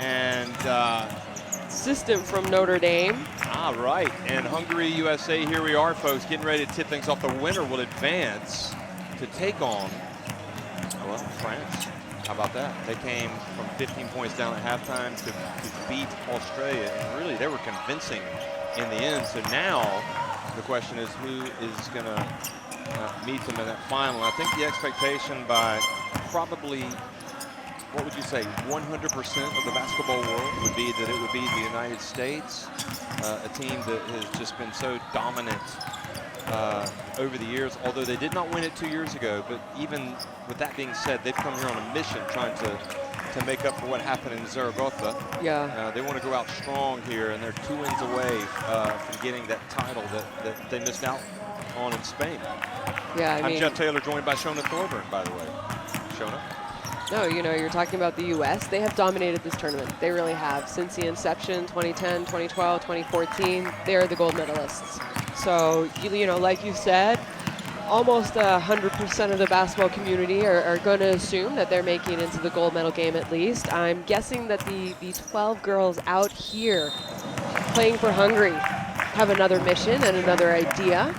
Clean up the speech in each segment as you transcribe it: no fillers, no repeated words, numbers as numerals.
And assistant from Notre Dame. right. And Hungary, USA, here we are, folks, getting ready to tip things off. The winner will advance to take on, well, France. How about that? They came from 15 points down at halftime to beat Australia. And really, they were convincing in the end. So now the question is, who is going to meet them in that final? I think the expectation by probably, what would you say, 100% of the basketball world would be that it would be the United States, a team that has just been so dominant over the years, although they did not win it 2 years ago. But even with that being said, they've come here on a mission trying to make up for what happened in Zaragoza. Yeah. They want to go out strong here, and they're 2 wins away from getting that title that they missed out on in Spain. Yeah, I'm Jeff Taylor, joined by Shona Thorburn, by the way. Shona? No, you know, you're talking about the U.S. They have dominated this tournament. They really have. Since the inception, 2010, 2012, 2014, they're the gold medalists. So, you know, like you said, almost 100% of the basketball community are going to assume that they're making it into the gold medal game at least. I'm guessing that the 12 girls out here playing for Hungary have another mission and another idea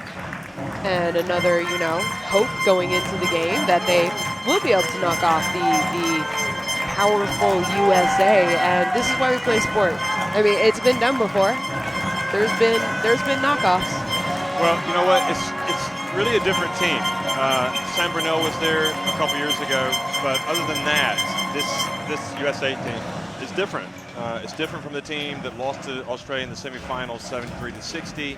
and another, you know, hope going into the game that they will be able to knock off the powerful USA. And this is why we play sport. I mean, it's been done before. There's been knockoffs. Well, you know what? It's really a different team. San Brunel was there a couple years ago, but other than that, this USA team is different. It's different from the team that lost to Australia in the semifinals, 73-60,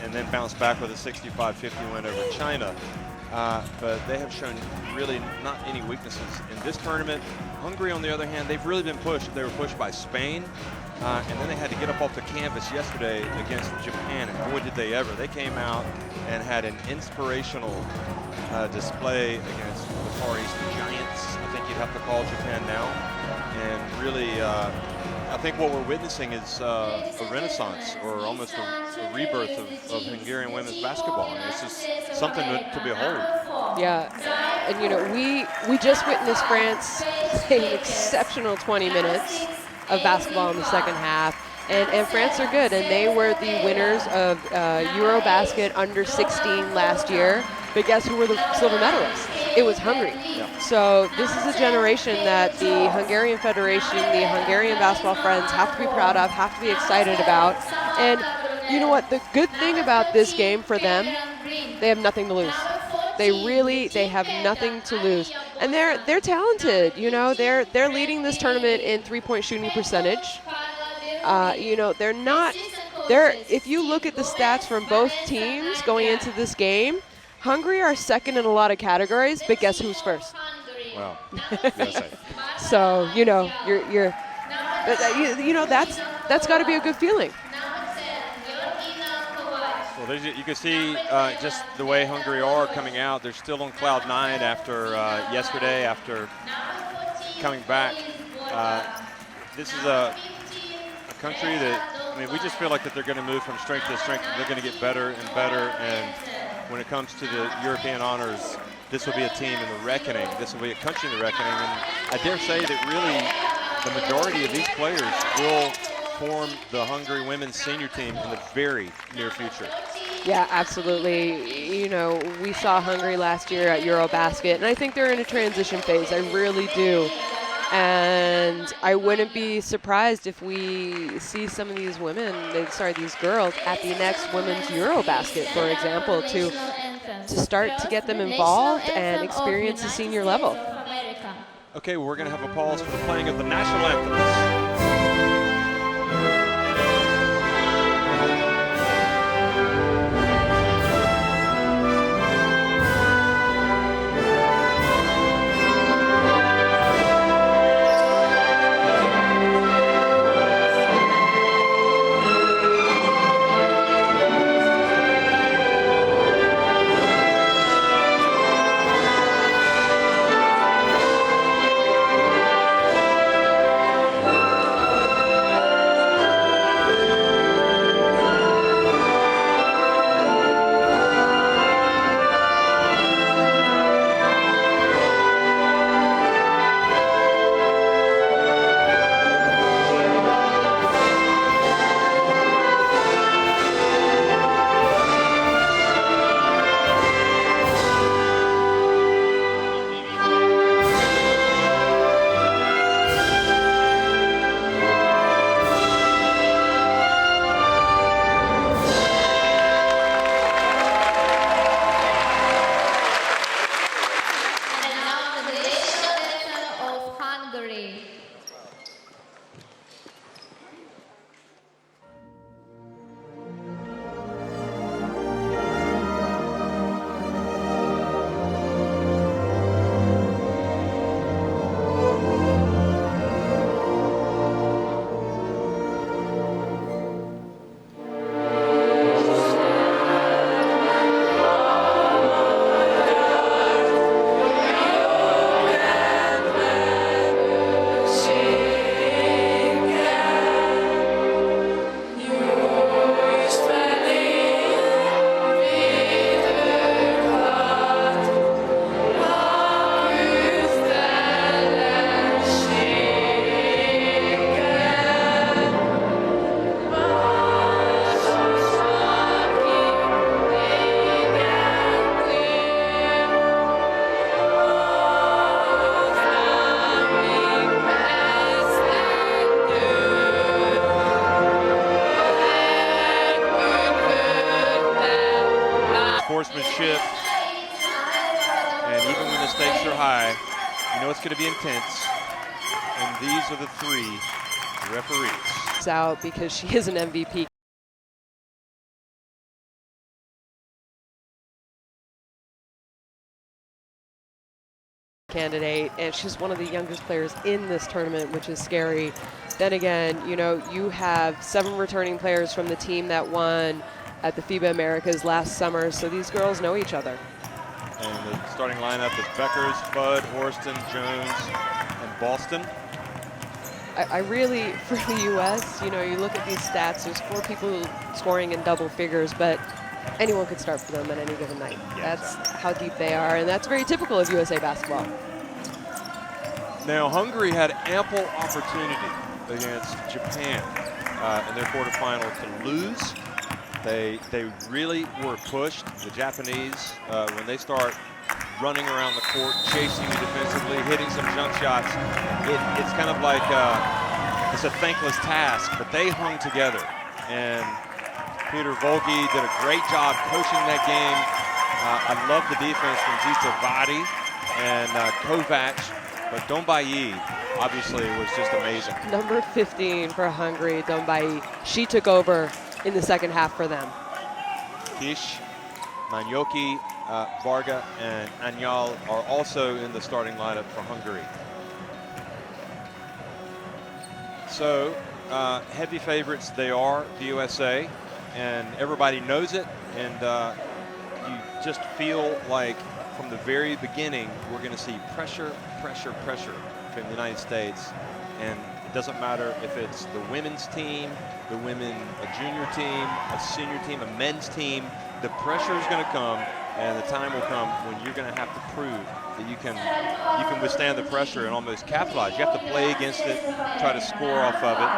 and then bounced back with a 65-50 win over China. But they have shown really not any weaknesses in this tournament. Hungary, on the other hand, they've really been pushed. They were pushed by Spain, and then they had to get up off the canvas yesterday against Japan, and boy, did they ever. They came out and had an inspirational display against the Far East Giants, I think you'd have to call Japan now. And really, I think what we're witnessing is a renaissance, or almost a rebirth of Hungarian women's basketball. And this is something to behold. Yeah, and you know, we just witnessed France play an exceptional 20 minutes of basketball in the second half. And France are good, and they were the winners of Eurobasket under 16 last year. But guess who were the silver medalists? It was Hungary. Yeah. So this is a generation that the Hungarian Federation, the Hungarian basketball friends have to be proud of, have to be excited about. And you know what? The good thing about this game for them, they have nothing to lose. They have nothing to lose. And they're talented. You know, they're leading this tournament in three-point shooting percentage. You know, if you look at the stats from both teams going into this game, Hungary are second in a lot of categories, but guess who's first? Well, so, you know, you know, that's got to be a good feeling. Well, you can see just the way Hungary are coming out. They're still on cloud nine after yesterday, after coming back. This is a country that, I mean, we just feel like that they're going to move from strength to strength. They're going to get better and better. And when it comes to the European honors, this will be a team in the reckoning. This will be a country in the reckoning. And I dare say that really the majority of these players will form the Hungary women's senior team in the very near future. Yeah, absolutely. You know, we saw Hungary last year at Eurobasket, and I think they're in a transition phase. I really do. And I wouldn't be surprised if we see some of these these girls at the next Women's Eurobasket, for example, to start to get them involved and experience the senior level. Okay, well, we're going to have a pause for the playing of the national anthems. Hungary. Sportsmanship, and even when the stakes are high, you know it's going to be intense. And these are the three referees. It's out because she is an MVP candidate, and she's one of the youngest players in this tournament, which is scary. Then again, you know, you have 7 returning players from the team that won at the FIBA Americas last summer, so these girls know each other. And the starting lineup is Beckers, Budd, Horston, Jones, and Boston. I really, for the U.S., you know, you look at these stats, there's 4 people scoring in double figures, but anyone could start for them at any given night. Yeah, that's exactly how deep they are, and that's very typical of USA basketball. Now, Hungary had ample opportunity against Japan in their quarterfinal to lose. They really were pushed. The Japanese, when they start running around the court, chasing you defensively, hitting some jump shots, it's kind of like it's a thankless task, but they hung together. And Peter Volgi did a great job coaching that game. I love the defense from Zita Vadi and Kovac, but Dombayi obviously was just amazing. Number 15 for Hungary, Dombayi. She took over in the second half for them. Kish, Manyoki, Varga, and Anyal are also in the starting lineup for Hungary. So, heavy favorites they are, the USA, and everybody knows it, and you just feel like from the very beginning we're going to see pressure, pressure, pressure from the United States, and it doesn't matter if it's the women's team, the a junior team, a senior team, a men's team. The pressure is going to come, and the time will come when you're going to have to prove that you can withstand the pressure and almost capitalize. You have to play against it, try to score off of it.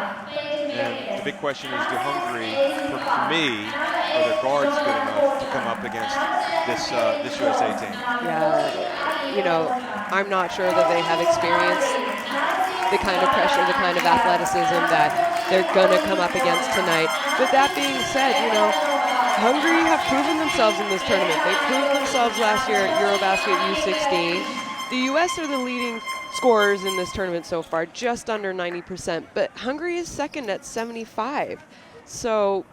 And the big question is, do Hungary, for me, are their guards good enough to come up against this USA team? Yeah, you know, I'm not sure that they have experienced the kind of pressure, the kind of athleticism that they're going to come up against tonight. But that being said, you know, Hungary have proven themselves in this tournament. They proved themselves last year at Eurobasket U16. The U.S. are the leading scorers in this tournament so far, just under 90%, but Hungary is second at 75. So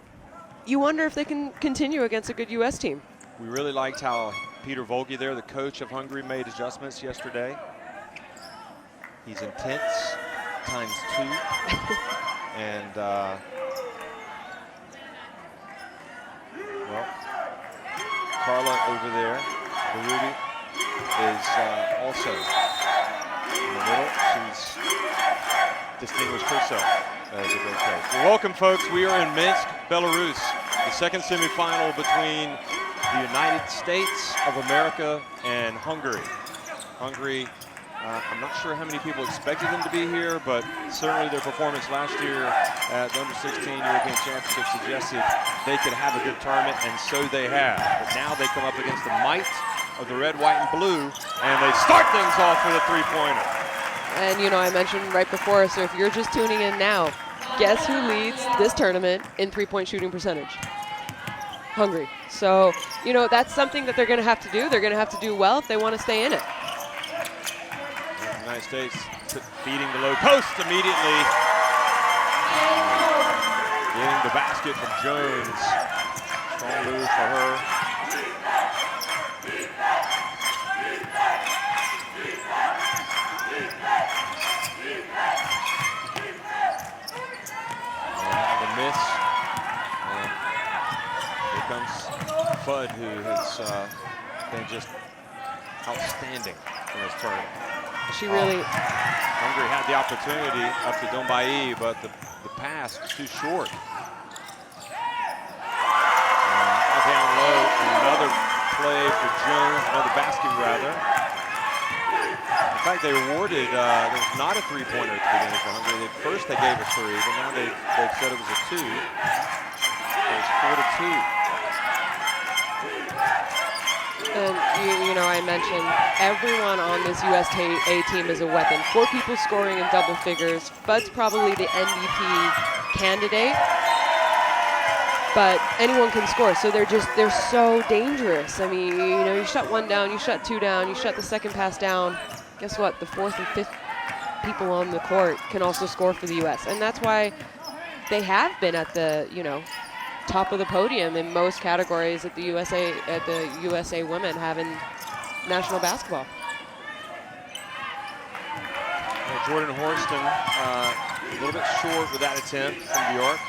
you wonder if they can continue against a good U.S. team. We really liked how Peter Volgi there, the coach of Hungary, made adjustments yesterday. He's intense, times 2. And, well, Carla over there, the Ruby, is also in the middle. She's distinguished herself as a great coach. Well, welcome, folks. We are in Minsk, Belarus, the second semifinal between the United States of America and Hungary. Hungary, I'm not sure how many people expected them to be here, but certainly their performance last year at the Under-16 European Championship suggested they could have a good tournament, and so they have. But now they come up against the might of the red, white, and blue, and they start things off with a three-pointer. And, you know, I mentioned right before, so if you're just tuning in now, guess who leads this tournament in three-point shooting percentage? Hungary. So, you know, that's something that they're going to have to do. They're going to have to do well if they want to stay in it. The United States feeding the low post immediately. Getting the basket from Jones. Strong move for her. And the miss. And here comes Fudd, who has been just outstanding in this tournament. She really... Hungary had the opportunity up to Dombayi, but the pass was too short. Down low, another play for Jones, another basket rather. In fact, they awarded, there was not a three-pointer at the beginning for Hungary. First they gave a three, but now they've said it was a two. It was 4-2. And you know, I mentioned everyone on this USA team is a weapon. 4 people scoring in double figures. Fudd's probably the MVP candidate, but anyone can score. So they're so dangerous. I mean, you know, you shut one down, you shut 2 down, you shut the second pass down. Guess what? The 4th and 5th people on the court can also score for the U.S. And that's why they have been at the, you know, top of the podium in most categories at the USA women have in national basketball. Well, Jordan Horston a little bit short with that attempt from New York.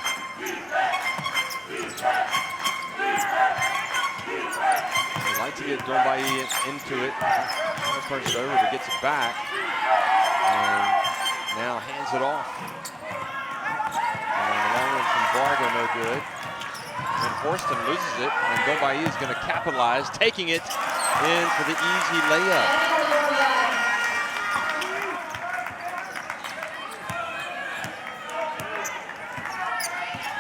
They like to get Dombayi into it. Almost turns it over, but gets it back. And now hands it off. And the long one from Varga, no good. And Horston loses it, and Dombayi is going to capitalize, taking it in for the easy layup.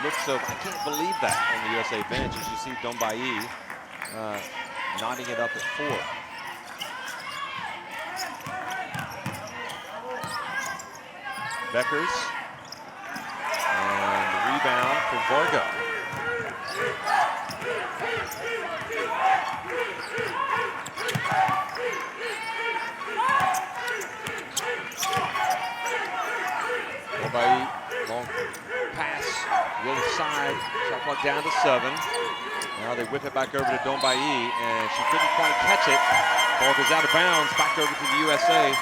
Looks of, I can't believe that on the USA bench as you see Dombayi knotting it up at 4. Beckers, and the rebound for Varga. Dombayi, long pass, the other side, shot clock down to 7. Now they whip it back over to Dombayi, and she couldn't quite catch it. Ball goes out of bounds, back over to the USA.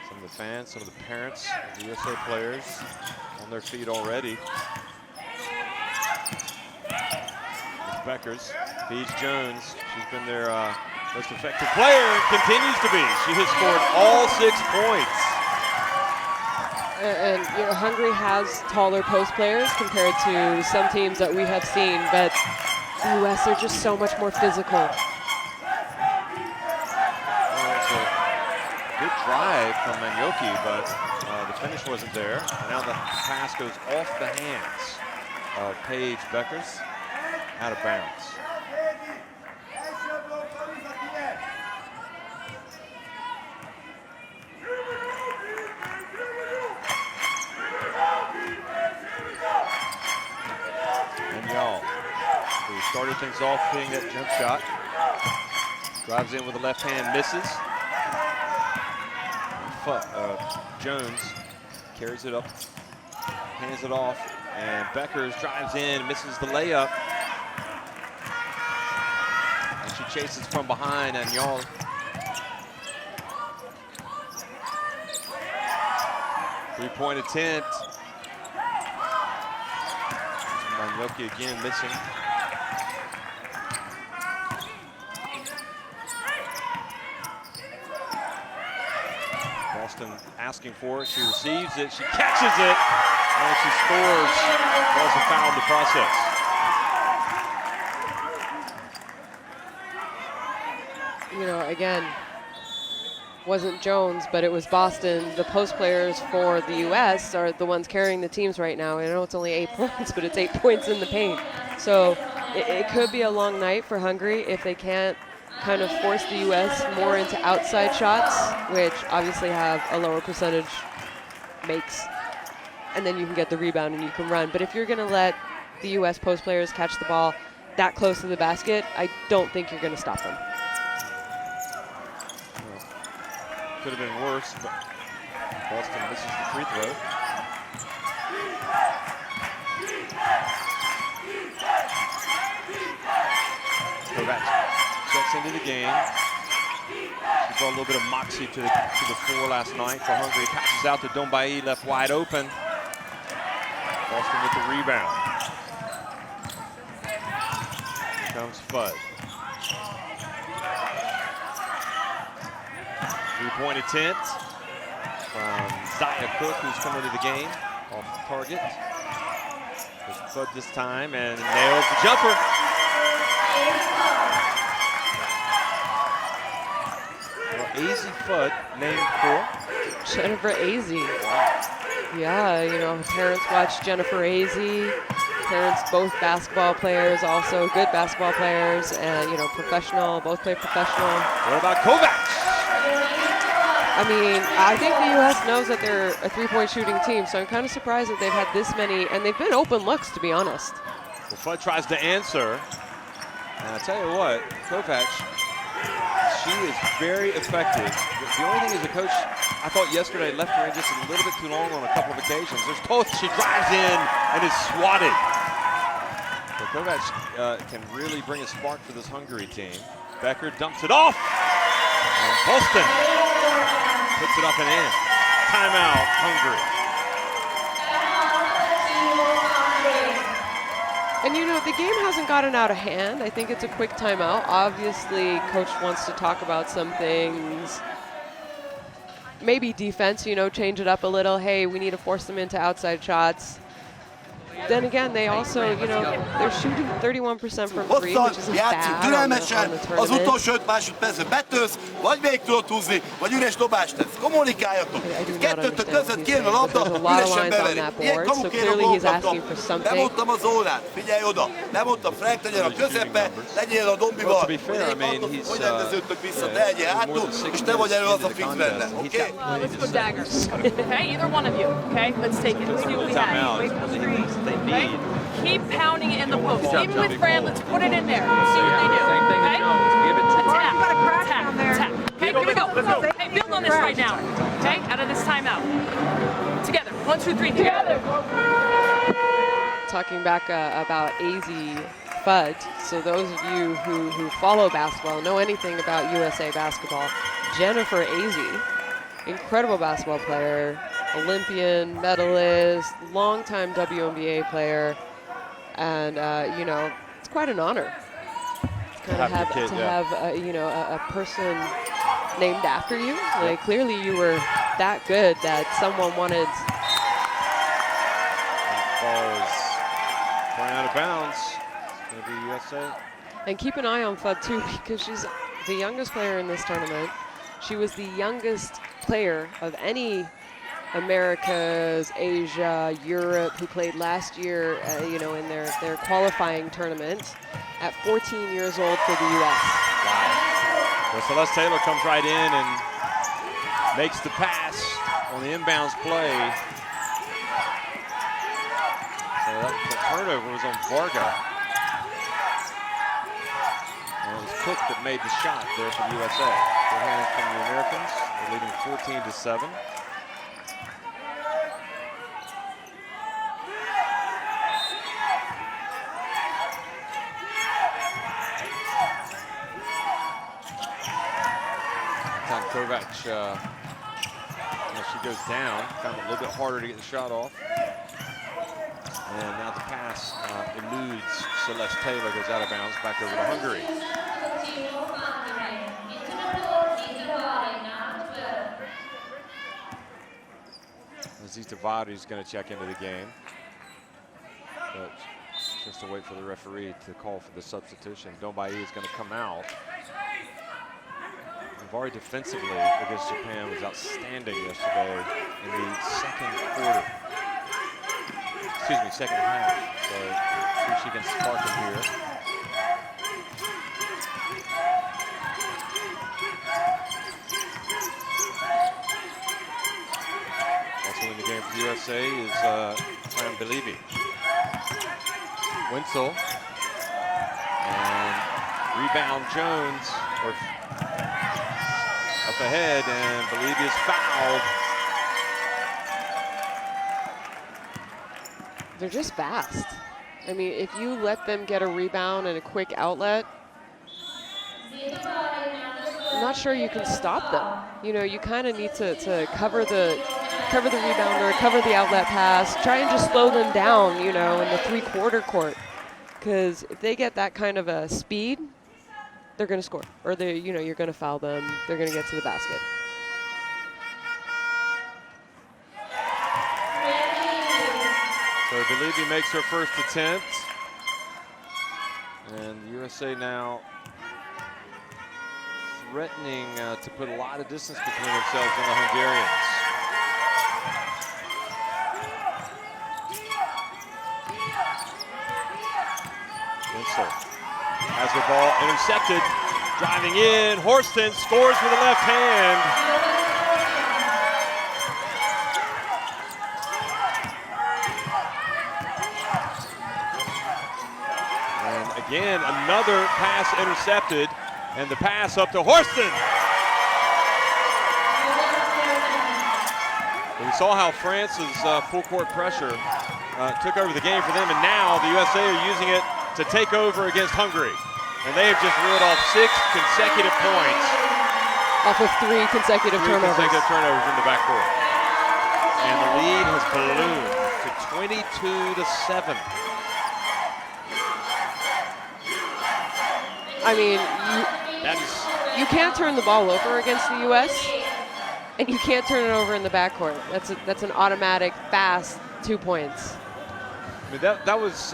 Some of the fans, some of the parents of the USA players on their feet already. Beckers feeds Jones. She's been their most effective player and continues to be. She has scored all 6 points. And you know, Hungary has taller post players compared to some teams that we have seen, but the U.S. are just so much more physical. Well, it's a good drive from Manioki, but the finish wasn't there. And now the pass goes off the hands of Paige Beckers. Out of bounds. And y'all, who started things off hitting that jump shot, drives in with the left hand, misses. Jones carries it up, hands it off, and Beckers drives in, misses the layup. She chases from behind, and y'all. Three-point attempt. Manioki again missing. Boston asking for it. She receives it. She catches it, and she scores. Draws a foul in the process. You know, again, wasn't Jones, but it was Boston. The post players for the U.S. are the ones carrying the teams right now. I know it's only 8 points, but it's 8 points in the paint. So it could be a long night for Hungary if they can't kind of force the U.S. more into outside shots, which obviously have a lower percentage makes. and then you can get the rebound and you can run. But if you're going to let the U.S. post players catch the ball that close to the basket, I don't think you're going to stop them. Could have been worse, but Boston misses the free throw. Kovac checks into the game. She brought a little bit of moxie to the floor last night for Hungary. Passes out to Dombai, left wide open. Boston with the rebound. Here comes Fudd. Three-point attempt from Zaya Cook, who's come into the game off target. There's Fudd this time and nails the jumper. Azzi Fudd named for Jennifer Azzi. Yeah, you know, parents watch Jennifer Azzi. Parents, both basketball players, also good basketball players, and you know, professional, both play professional. What about Kovac? I mean, I think the U.S. knows that they're a three-point shooting team, so I'm kind of surprised that they've had this many, and they've been open looks, to be honest. Well, Fudd tries to answer, and I tell you what, Kovac, she is very effective. The only thing is the coach, I thought yesterday, left her in just a little bit too long on a couple of occasions. There's both, she drives in and is swatted. But Kovac can really bring a spark for this Hungary team. Becker dumps it off, and Boston puts it up and in. Timeout, Hungary. And you know, the game hasn't gotten out of hand. I think it's a quick timeout. Obviously, coach wants to talk about some things. Maybe defense, you know, change it up a little. Hey, we need to force them into outside shots. Then again, they also, you know, they're shooting 31% from three, which is bad on the tournament. Az utolsó 5 másodpercben betölsz, vagy még tudod húzni, vagy üres dobást tesz. Kommunikáljatok. Kettőtök között kijön a labda, üresen beveri. Ilyen kamukéró gólt kaptam. Bemondtam a zónát, figyelj oda. Bemondtam, Frank legyen a közepbe, legyél a Dombival. Hogy mondom, hogy rendeződtök vissza, te legyél hátul, és te vagy elő az a fix benne, okay? Let's go daggers. Okay, either one of you. Okay, let's take it. Let's see what we have. Wait for the screen. Okay? Keep pounding it in the post. Even with Fran, let's put it in there. Let's see what they do. Okay? Give it to attack. You got a crack down there. Attack. Okay, here we go. Let's go. Hey, build on this right now. Okay, out of this timeout. Together. 1, 2, 3. Together. Talking back about Azzi Fudd, so those of you who follow basketball, know anything about USA basketball, Jennifer Azzi, incredible basketball player, Olympian, medalist, longtime WNBA player, and you know, it's quite an honor to have you know, a person named after you. Like clearly you were that good that someone wanted. That ball is going out of bounds. Maybe USA. And keep an eye on Fudd too, because she's the youngest player in this tournament. She was the youngest player of any Americas, Asia, Europe, who played last year, you know, in their qualifying tournament at 14 years old for the U.S. Wow. Well, Celeste Taylor comes right in and makes the pass on the inbounds play. So that turnover was on Varga. And it was Cook that made the shot there for the USA. Good hands from the Americans. They're leading 14-7. Kovac, she goes down, found it a little bit harder to get the shot off. And now the pass eludes Celeste Taylor, goes out of bounds, back over to Hungary. Zita Vadi's going to check into the game. But just to wait for the referee to call for the substitution. Dombai is going to come out. Vari defensively against Japan was outstanding yesterday in the second quarter. Excuse me, second half. So see if she can spark it here. Also in the game for USA is Fran Belibi. Winsel. And rebound Jones. Up ahead, and Belibi is fouled. They're just fast. I mean, if you let them get a rebound and a quick outlet, I'm not sure you can stop them. You know, you kind of need to cover the rebounder, cover the outlet pass, try and just slow them down, you know, in the three-quarter court. Because if they get that kind of a speed, they're going to score. Or you know, you're going to foul them. They're going to get to the basket. So Belibi makes her first attempt. And the USA now threatening to put a lot of distance between themselves and the Hungarians. Winsel has the ball intercepted, driving in. Horston scores with the left hand. And again, another pass intercepted, and the pass up to Horston. We saw how France's full court pressure took over the game for them, and now the USA are using it to take over against Hungary. And they have just reeled off 6 consecutive points. Off of 3 consecutive turnovers. 3 consecutive turnovers in the backcourt. And the lead has ballooned to 22-7. I mean, you can't turn the ball over against the U.S., and you can't turn it over in the backcourt. That's an automatic, fast 2 points. I mean, that was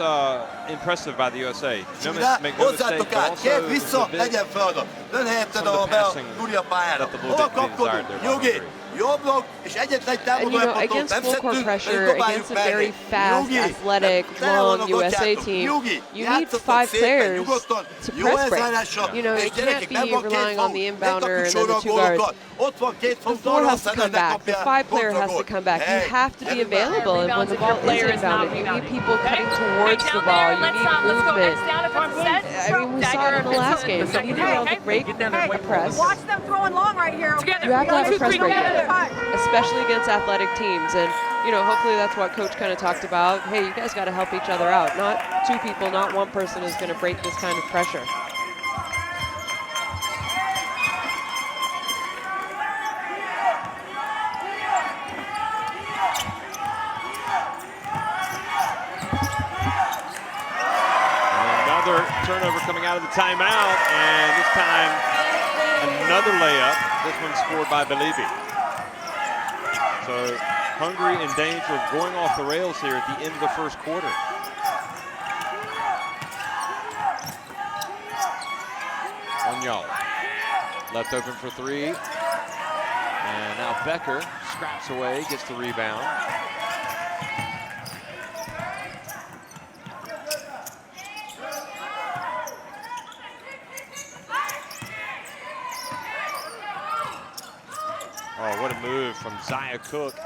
impressive by the USA. No mistake, Hozzátok át, két vissza, legyen földön. Ön helyetted, ahol be Duri a pályára. Hol kapkodunk? Nyugi, jobbnak, és egyetlen támadó elpontot nem szedtünk, pedig dobáljuk against a very fast, athletic, long USA team, you need 5 players to press break. You know, you can't be relying on the inbounder and then the 2 guards. The 4 has to come back. The 5 player has to come back. You have to be available, and when the ball is inbounded, you need people cutting towards the ball. You need movement. I mean, we saw it in the last game. You need to be able to break a press. Watch them throwing long right here. You have to have a press break, especially against athletic teams. And, you know, hopefully that's what Coach kind of talked about. Hey, you guys got to help each other out. Not 2 people, not 1 person is going to break this kind of pressure. Turnover coming out of the timeout, and this time another layup. This one scored by Belibi. So Hungary in danger of going off the rails here at the end of the first quarter. Onyal left open for 3, and now Becker scraps away, gets the rebound. Oh, what a move from Zaya Cook.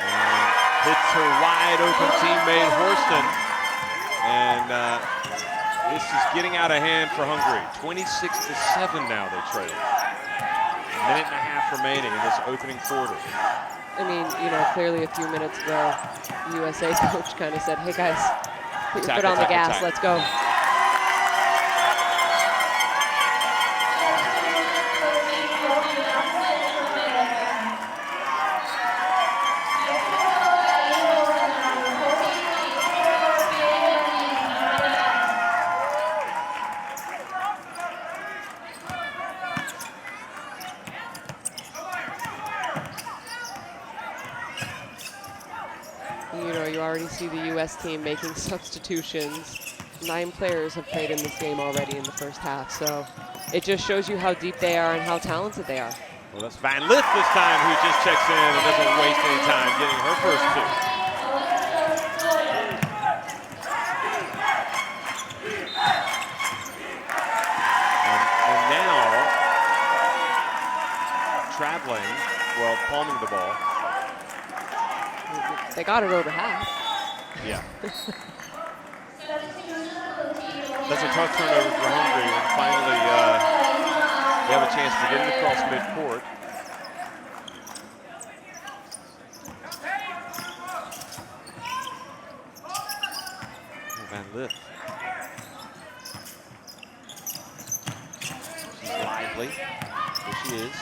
And hits her wide open teammate Horston. And this is getting out of hand for Hungary. 26-7 now they trail. A minute and a half remaining in this opening quarter. I mean, you know, clearly a few minutes ago, the USA coach kind of said, hey guys, put your foot on the gas, let's go. See the U.S. team making substitutions. 9 players have played in this game already in the first half, so it just shows you how deep they are and how talented they are. Well, that's Van Lith this time, who just checks in and doesn't waste any time getting her first 2. And now, traveling, well, palming the ball, They got it over half. Yeah. That's a tough turnover for Hungary, and finally they have a chance to get it across midcourt. Van Lith. She's lively. There she is.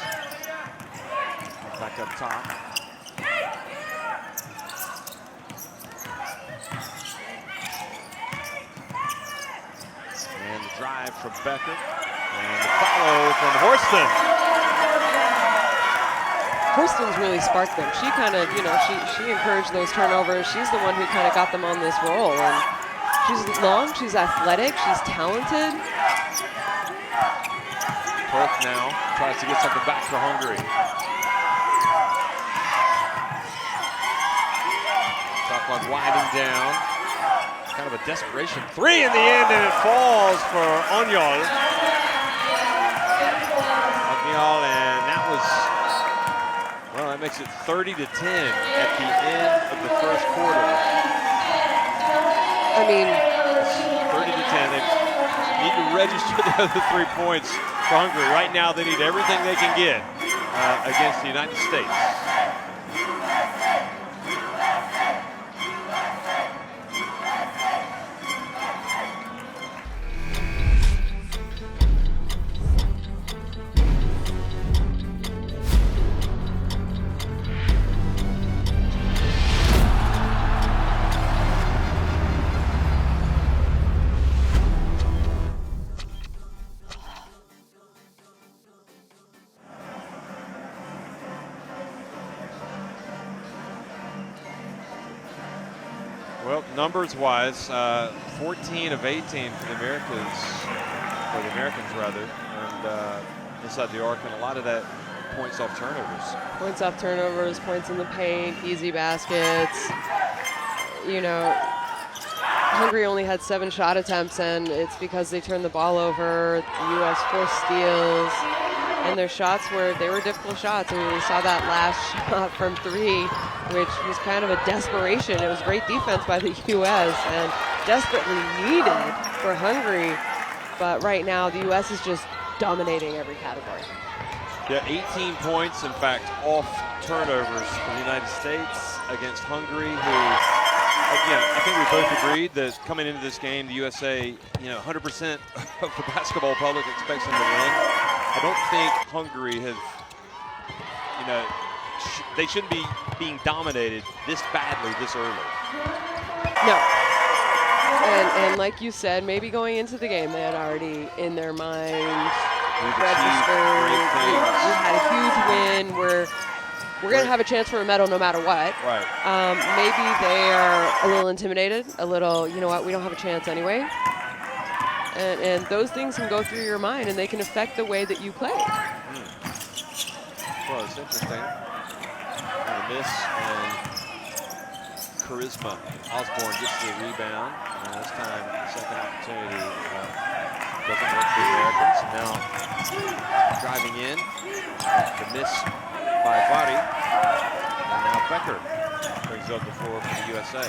Back up top. And the drive from Becker. And the follow from Horston. Horston's really sparked them. She kind of, you know, she encouraged those turnovers. She's the one who kind of got them on this roll. And she's long, she's athletic, she's talented. Perth now tries to get something back for Hungary. Shot clock winding down. Kind of a desperation three in the end, and it falls for Onyol. Onyol, and that was, well, that makes it 30-10 at the end of the first quarter. I mean, 30-10. They need to register the other 3 points for Hungary. Right now, they need everything they can get against the United States. Well, numbers-wise, 14 of 18 for the Americans rather, and inside the arc, and a lot of that points off turnovers. Points off turnovers, points in the paint, easy baskets. You know, Hungary only had 7 shot attempts, and it's because they turned the ball over. The U.S. forced steals, and their shots were difficult shots. I mean, we saw that last shot from 3, which was kind of a desperation. It was great defense by the U.S. and desperately needed for Hungary. But right now, the U.S. is just dominating every category. Yeah, 18 points, in fact, off turnovers for the United States against Hungary, who, again, I think we both agreed that coming into this game, the USA, 100% of the basketball public expects them to win. I don't think Hungary have, they shouldn't be being dominated this badly this early. No. And like you said, maybe going into the game, they had already in their mind registered. We had a huge win. We're going to have a chance for a medal no matter what. Right. Maybe they are a little intimidated, a little, you know what, we don't have a chance anyway. And those things can go through your mind, and they can affect the way that you play. Well, it's interesting. And a miss, and Charisma. Osborne gets the rebound. And this time, the second opportunity doesn't work for the Americans. And now driving in. The miss by Vadi. And now Becker brings up the floor for the USA.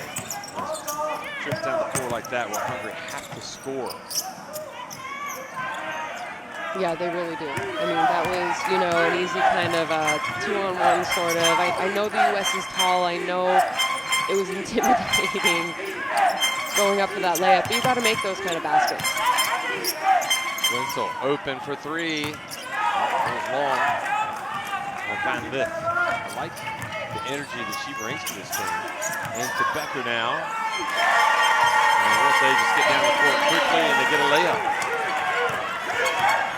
Trips down the floor like that will Hungary have to score. Yeah, they really do. I mean, that was, an easy kind of 2-on-1 sort of. I know the U.S. is tall. I know it was intimidating going up for that layup, but you got to make those kind of baskets. Winsel open for 3. That was long. Van Lith. I like the energy that she brings to this team. Into Becker now. And USA just get down the court quickly and they get a layup.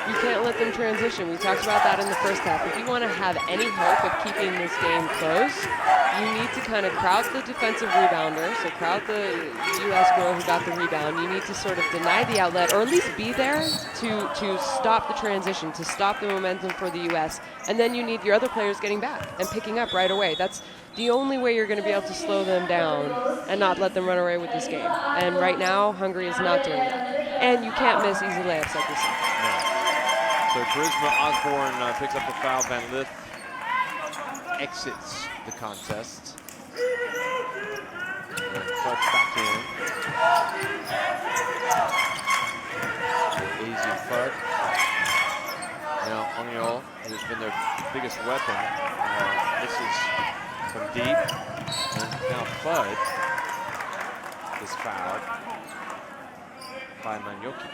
You can't let them transition. We talked about that in the first half. If you want to have any hope of keeping this game close, you need to kind of crowd the defensive rebounder, so crowd the U.S. girl who got the rebound. You need to sort of deny the outlet, or at least be there to stop the transition, to stop the momentum for the U.S. And then you need your other players getting back and picking up right away. That's the only way you're going to be able to slow them down and not let them run away with this game. And right now, Hungary is not doing that. And you can't miss easy layups like this. No. So Charisma Osborne picks up the foul. Van Lith exits the contest. Fudge back in. Easy Fudge. Now Oniol, who's been their biggest weapon, misses from deep. And now Fudge is fouled by Manyoki.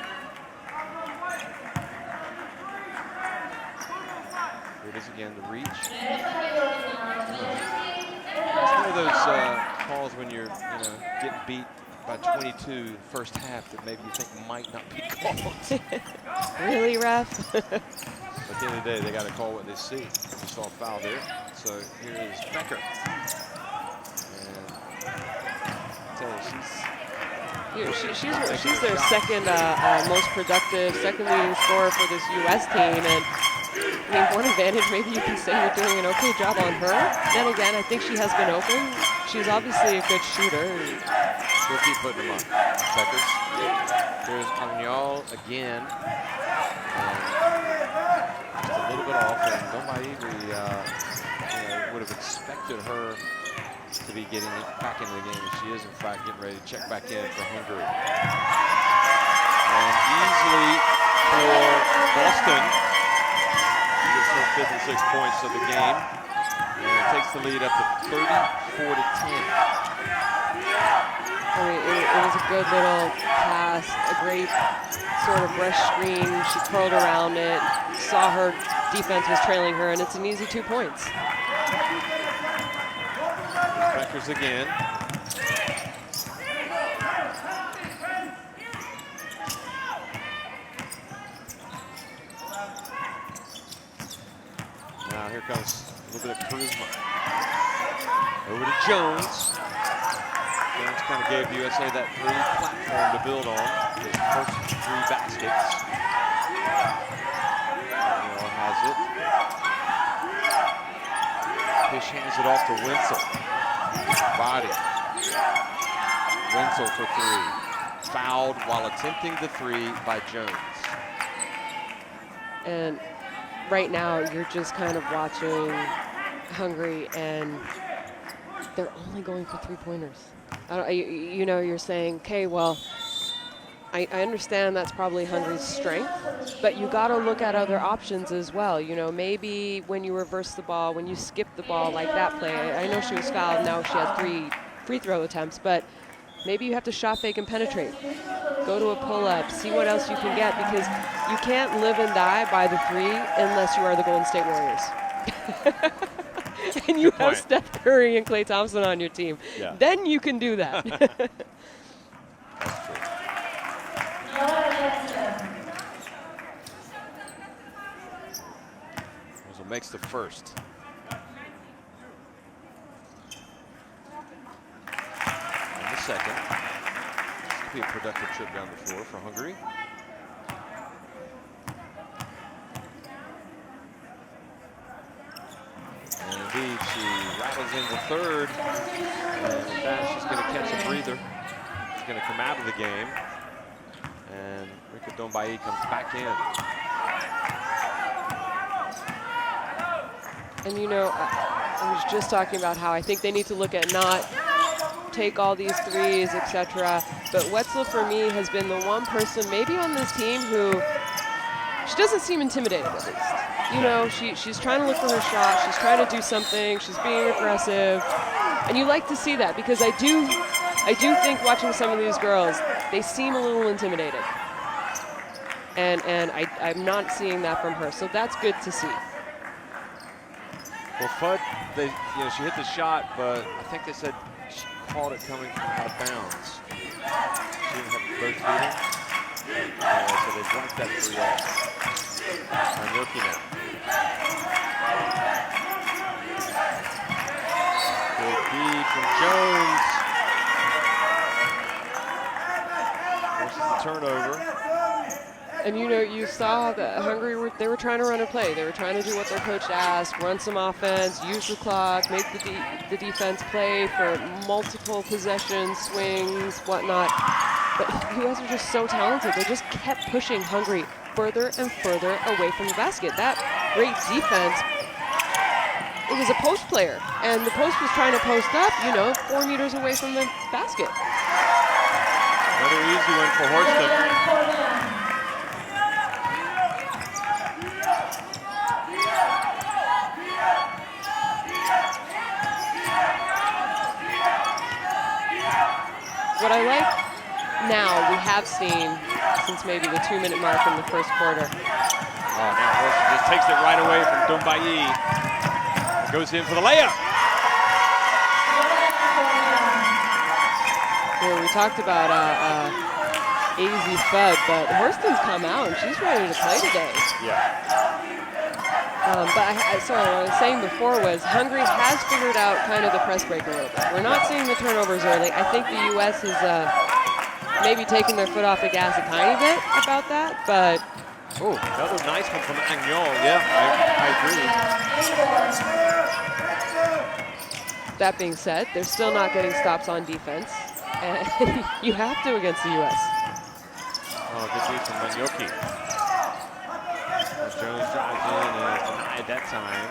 Here it is again, the reach. It's one of those calls when you're, getting beat by 22 first half that maybe you think might not be called. Really, ref? At the end of the day, they got to call what they see. We saw a foul there. So here is Becker. And I tell you, she's their second most productive, second leading scorer for this U.S. team. And I mean, one advantage, maybe you can say you're doing an okay job on her. Then again, I think she has been open. She's obviously a good shooter. We'll keep putting them up. Beckers. There's Oniol again. Just a little bit off, and nobody would have expected her to be getting back into the game. She is, in fact, getting ready to check back in for Hungary. And easily for Boston. Gets her 5th and 6th points of the game. And takes the lead up to 34-10. I mean, it was a good little pass, a great sort of brush screen. She curled around it, saw her defense was trailing her, and it's an easy 2 points. Beckers again. Now here comes a little bit of charisma. Over to Jones. Jones kind of gave USA that early platform to build on. His first 3 baskets. Daniel has it. Fish hands it off to Wenzel. Body. Wenzel for 3. Fouled while attempting the 3 by Jones. And right now, you're just kind of watching Hungary, and they're only going for 3-pointers. You're saying, okay, well, I understand that's probably Hungary's strength, but you got to look at other options as well. Maybe when you reverse the ball, when you skip the ball like that play, I know she was fouled, now she had 3 free throw attempts, but maybe you have to shot fake and penetrate. Go to a pull-up, see what else you can get, because you can't live and die by the 3 unless you are the Golden State Warriors. And you have Steph Curry and Klay Thompson on your team. Yeah. Then you can do that. So makes the first. And the second. This could be a productive trip down the floor for Hungary. And indeed, she rattles in the third. And with that, she's going to catch a breather. She's going to come out of the game. And Rika Dombai comes back in. And I was just talking about how I think they need to look at not take all these threes, etc. But Wetzel, for me, has been the one person maybe on this team who she doesn't seem intimidated, at least. She's trying to look for her shot. She's trying to do something. She's being aggressive. And you like to see that, because I do think watching some of these girls, they seem a little intimidated. And I'm not seeing that from her. So that's good to see. Well, Fudd, she hit the shot, but I think they said she caught it coming from out of bounds. She didn't have both feet. So they blocked that 3 off. I'm looking at good feed from Jones. Forces the turnover. And you saw that Hungary, they were trying to run a play. They were trying to do what their coach asked, run some offense, use the clock, make the defense play for multiple possessions, swings, whatnot. But you guys are just so talented. They just kept pushing Hungary further and further away from the basket. That great defense it was a post player, and the post was trying to post up, 4 meters away from the basket. Another easy one for Horston. What I like now, we have seen since maybe the 2-minute mark in the first quarter. Oh, now Horston just takes it right away from Dombayi. Goes in for the layup. We talked about AZ Fud, but Horston's come out and she's ready to play today. Yeah. Sorry, what I was saying before was Hungary has figured out kind of the press break a little bit. We're not seeing the turnovers early. I think the U.S. is maybe taking their foot off the gas a tiny bit about that, but... Oh, another nice one from Agnol. Yeah, I agree. That being said, they're still not getting stops on defense, and you have to against the U.S. Oh, good D from Manyoki. Jones drives in and denied that time.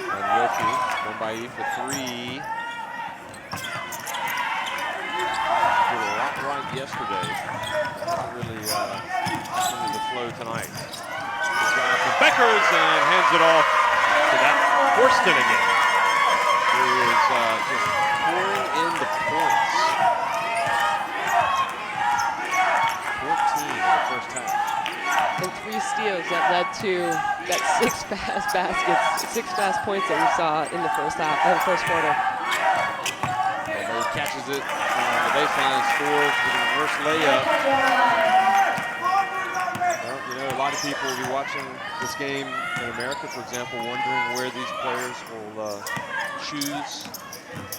Manyoki, Dombayi for 3. Did a lot right yesterday. Not really the flow tonight. Beckers and hands it off to that Horston again, who is just pouring in the points. 14 in the first half. And 3 steals that led to that 6 fast baskets, 6 fast points that we saw in the first quarter. He catches it on the baseline, scores with a reverse layup. A lot of people will be watching this game in America, for example, wondering where these players will choose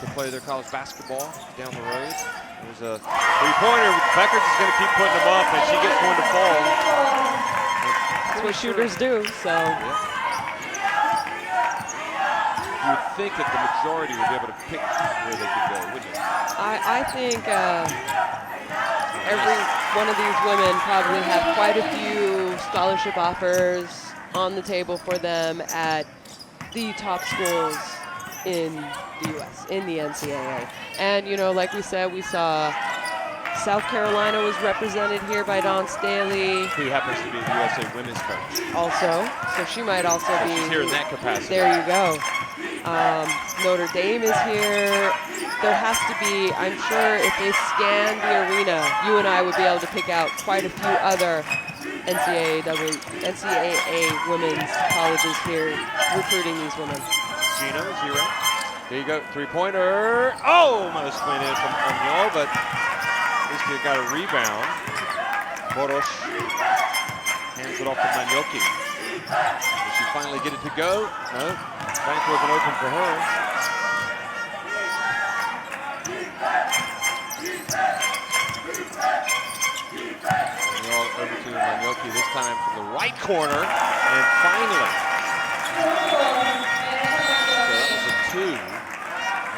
to play their college basketball down the road. There's a three-pointer. Beckers is going to keep putting them up, and she gets one to fall. That's what shooters do, so. Yeah. You would think that the majority would be able to pick where they could go, wouldn't you? I think every one of these women probably have quite a few scholarship offers on the table for them at the top schools in the U.S., in the NCAA. And, like we said, we saw South Carolina was represented here by Dawn Staley. Who happens to be the USA women's coach. Also, so she might also be. She's here in that capacity. There you go. Notre Dame is here. There has to be, I'm sure if they scan the arena, you and I would be able to pick out quite a few other NCAA women's colleges here recruiting these women. Gino, 0. There you go, three-pointer. Oh, almost went in from Agnol, but at least he got a rebound. Boros hands it off to Manyoki. Does she finally get it to go? No, bank wasn't open for her. Over to Manyoki, this time from the right corner, and finally. So that was a 2,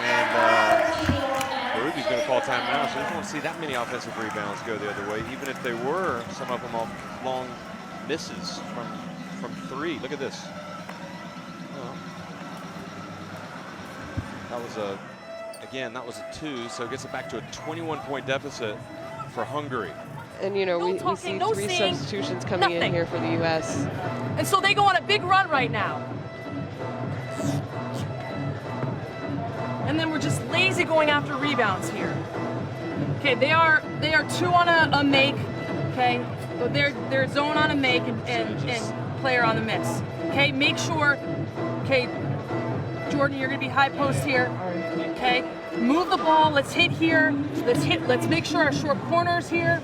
and Ruby's going to call timeout, so we don't want to see that many offensive rebounds go the other way, even if they were, some of them off long misses from 3. Look at this. Well, that was that was a 2, so it gets it back to a 21-point deficit for Hungary. And, we see 3 substitutions coming in here for the U.S. And so they go on a big run right now. And then we're just lazy going after rebounds here. Okay, they are 2 on a make. Okay, so they're zone on a make and player on the miss. Okay, make sure. Okay, Jordan, you're gonna be high post here. Okay, move the ball. Let's hit here. Let's make sure our short corners here.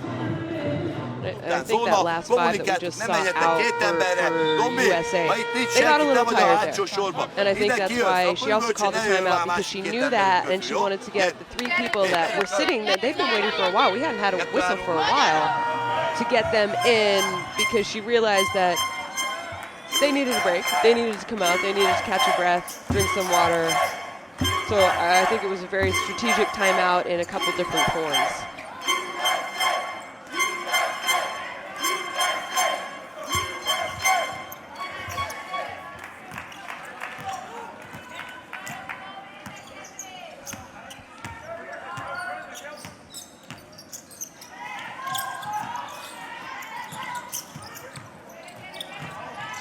And I think that last 5 that we just saw out for USA, they got a little tired there. And I think that's why she also called the timeout, because she knew that and she wanted to get the 3 people that were sitting there. They've been waiting for a while. We hadn't had a whistle for a while to get them in, because she realized that they needed a break. They needed to come out. They needed to catch a breath, drink some water, So I think it was a very strategic timeout in a couple different forms.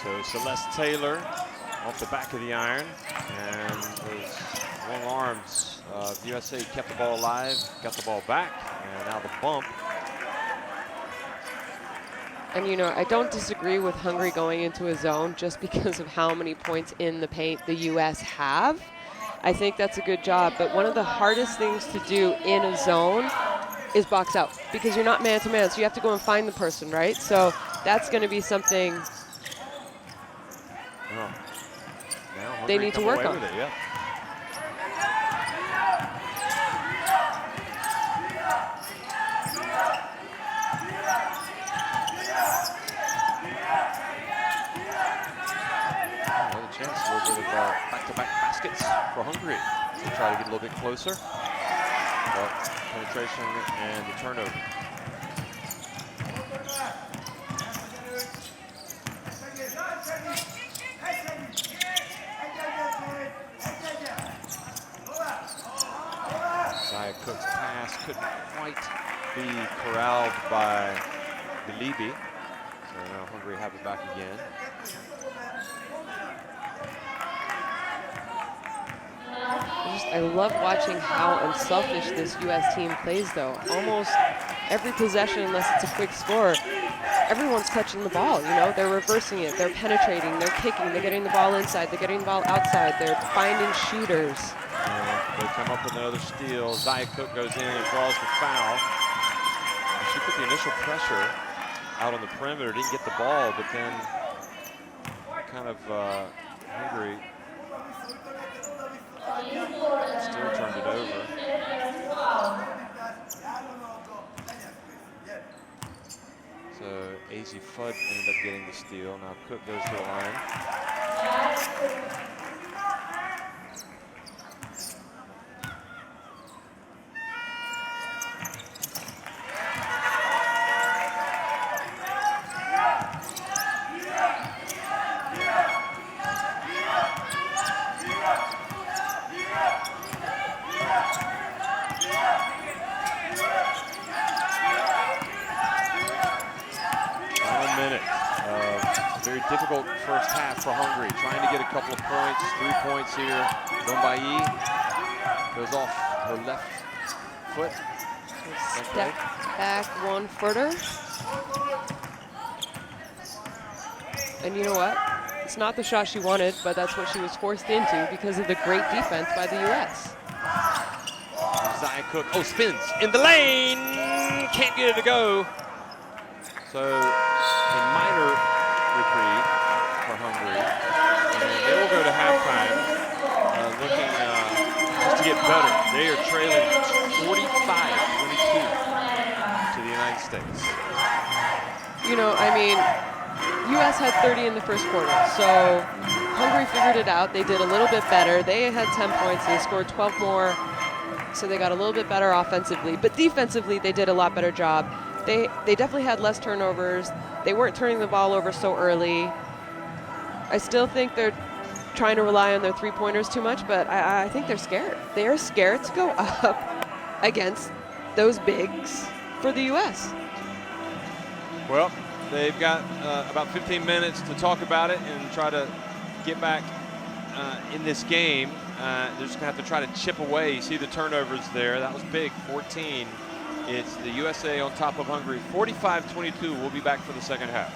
So Celeste Taylor off the back of the iron, and those long arms of USA kept the ball alive, got the ball back, and now the bump. And you know, I don't disagree with Hungary going into a zone just because of how many points in the paint the US have. I think that's a good job, but one of the hardest things to do in a zone is box out, because you're not man to man, so you have to go and find the person, right? So that's going to be something they need to work on. Yeah. Another chance, a little bit of back-to-back baskets for Hungary to try to get a little bit closer. But penetration and the turnover. Cook's pass couldn't quite be corralled by Bilibi. So now Hungary have it back again. I love watching how unselfish this US team plays, though. Almost every possession, unless it's a quick score, everyone's touching the ball, you know? They're reversing it, they're penetrating, they're kicking, they're getting the ball inside, they're getting the ball outside, they're finding shooters. They come up with another steal. Zaya Cook goes in and draws the foul. She put the initial pressure out on the perimeter, didn't get the ball, but then kind of Hungary still turned it over. So AZ Fudd ended up getting the steal. Now Cook goes to the line. Difficult first half for Hungary, trying to get a couple of points, 3 points here. Dombayi goes off her left foot. Step back 1-footer. And you know what? It's not the shot she wanted, but that's what she was forced into because of the great defense by the US. Zaya Cook, spins in the lane, can't get it to go. So a minor reprieve for Hungary, and they will go to halftime looking just to get better. They are trailing 45-22 to the United States. You know, I mean, US had 30 in the first quarter, so Hungary figured it out. They did a little bit better. They had 10 points. They scored 12 more, so they got a little bit better offensively. But defensively, they did a lot better job. They definitely had less turnovers. They weren't turning the ball over so early. I still think they're trying to rely on their three-pointers too much, but I think they're scared. They're scared to go up against those bigs for the U.S. Well, they've got about 15 minutes to talk about it and try to get back in this game. They're just going to have to try to chip away. You see the turnovers there. That was big, 14. It's the USA on top of Hungary, 45-22. We'll be back for the second half.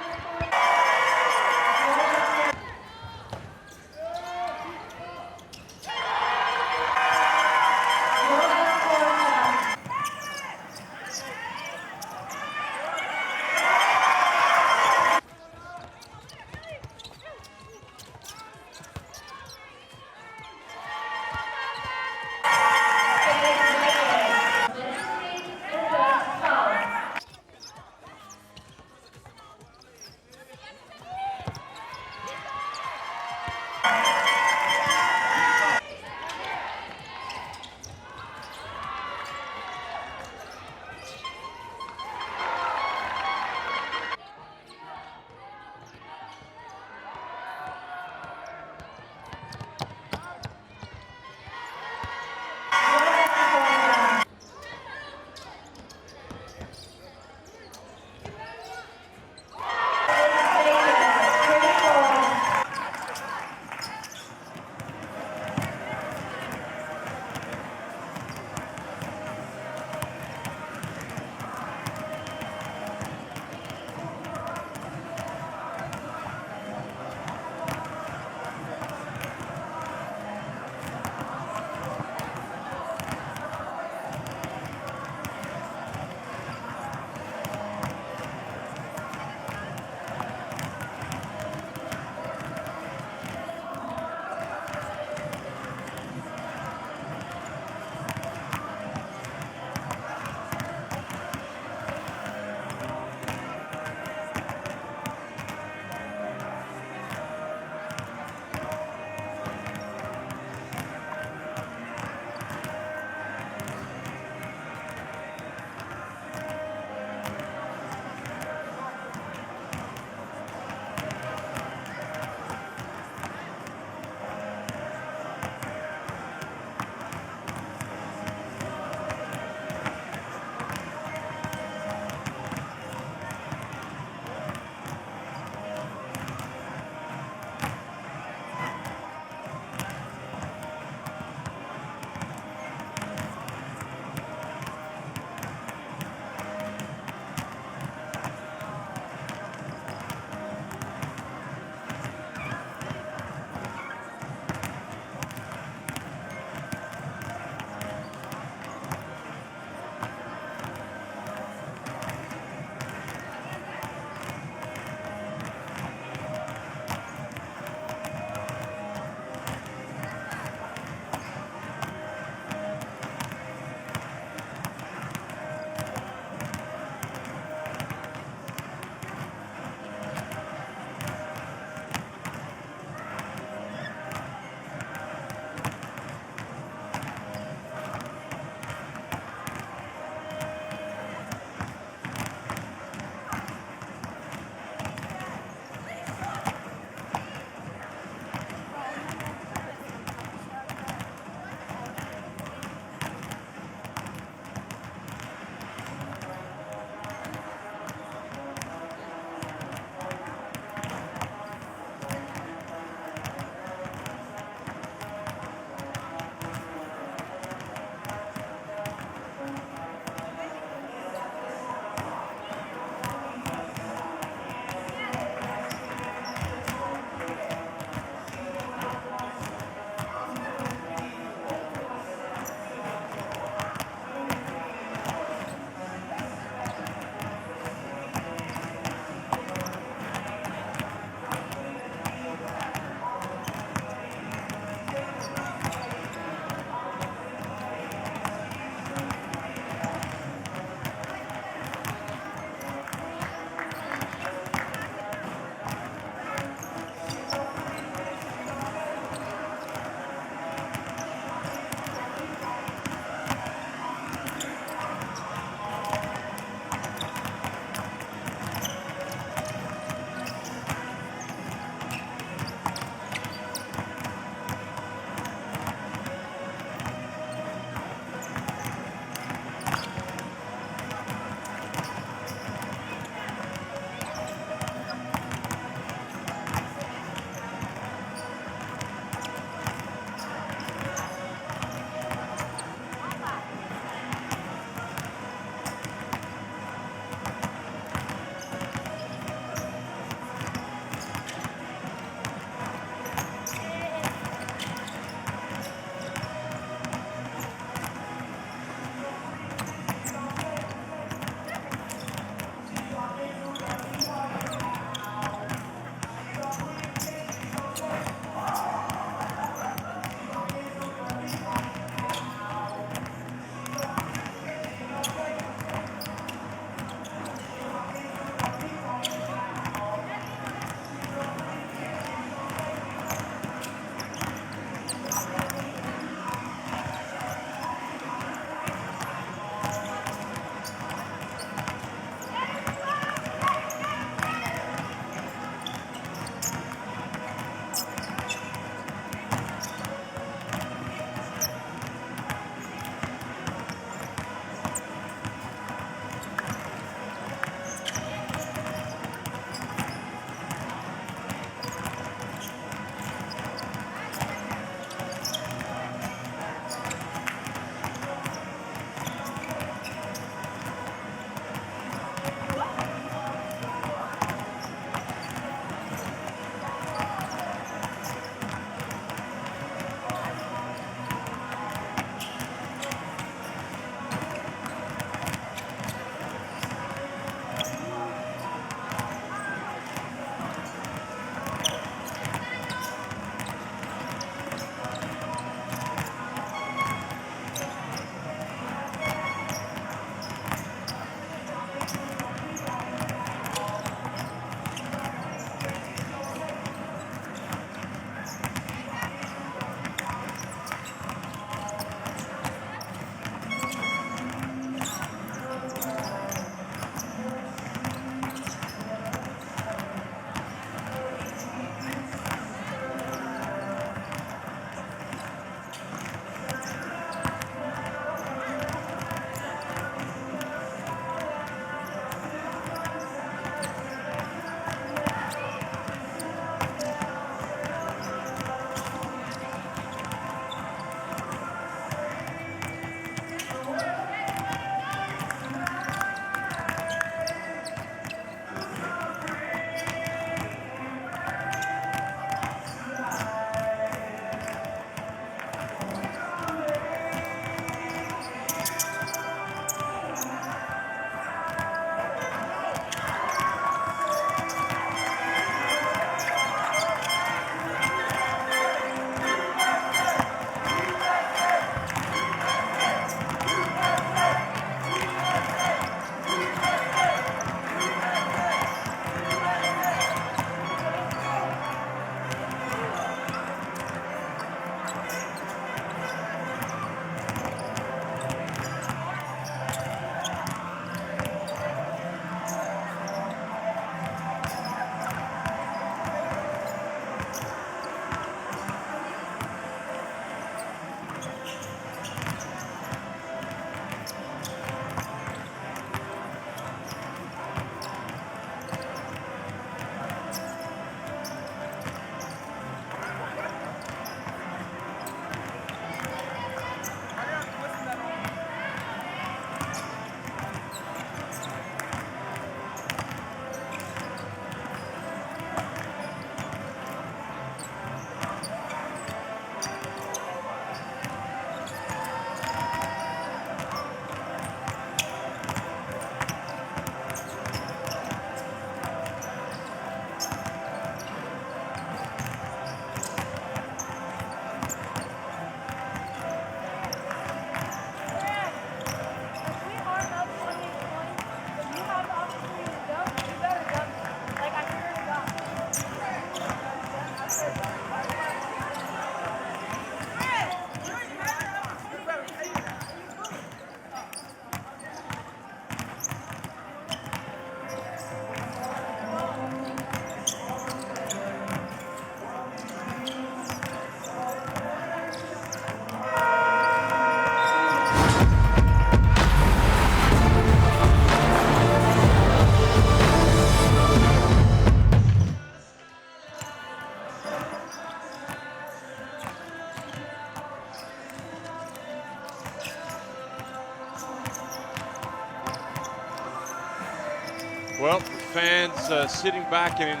Well, fans sitting back and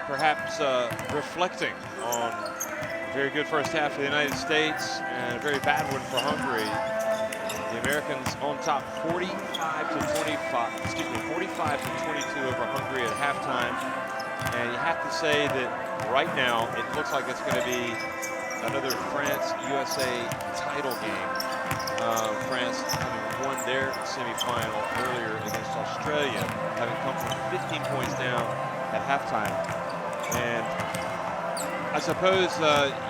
perhaps reflecting on a very good first half of the United States and a very bad one for Hungary. The Americans on top 45 to 22 over Hungary at halftime. And you have to say that right now it looks like it's going to be another France-USA title game. France having won their semifinal earlier against Australia, having come from 15 points down at halftime. And I suppose,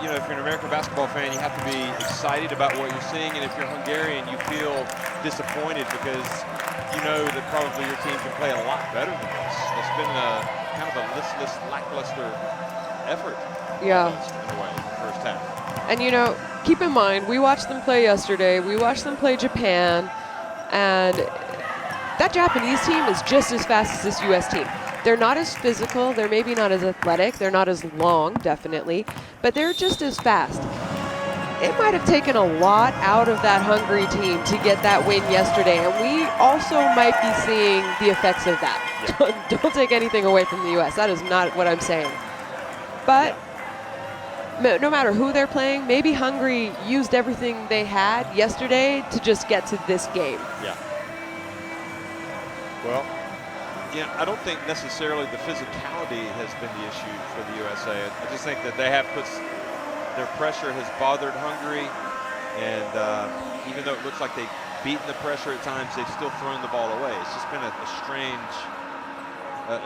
you know, if you're an American basketball fan, you have to be excited about what you're seeing. And if you're Hungarian, you feel disappointed because you know that probably your team can play a lot better than this. It's been a kind of a listless, lackluster effort. Yeah. In a way, first half. And you know, keep in mind, we watched them play yesterday. We watched them play Japan. And that Japanese team is just as fast as this US team. They're not as physical, they're maybe not as athletic, they're not as long, definitely, but they're just as fast. It might have taken a lot out of that Hungary team to get that win yesterday, and we also might be seeing the effects of that. Yeah. Don't take anything away from the US, that is not what I'm saying. But no matter who they're playing, maybe Hungary used everything they had yesterday to just get to this game. Yeah. Well, yeah, I don't think necessarily the physicality has been the issue for the USA. I just think that they have put, their pressure has bothered Hungary, and even though it looks like they've beaten the pressure at times, they've still thrown the ball away. It's just been a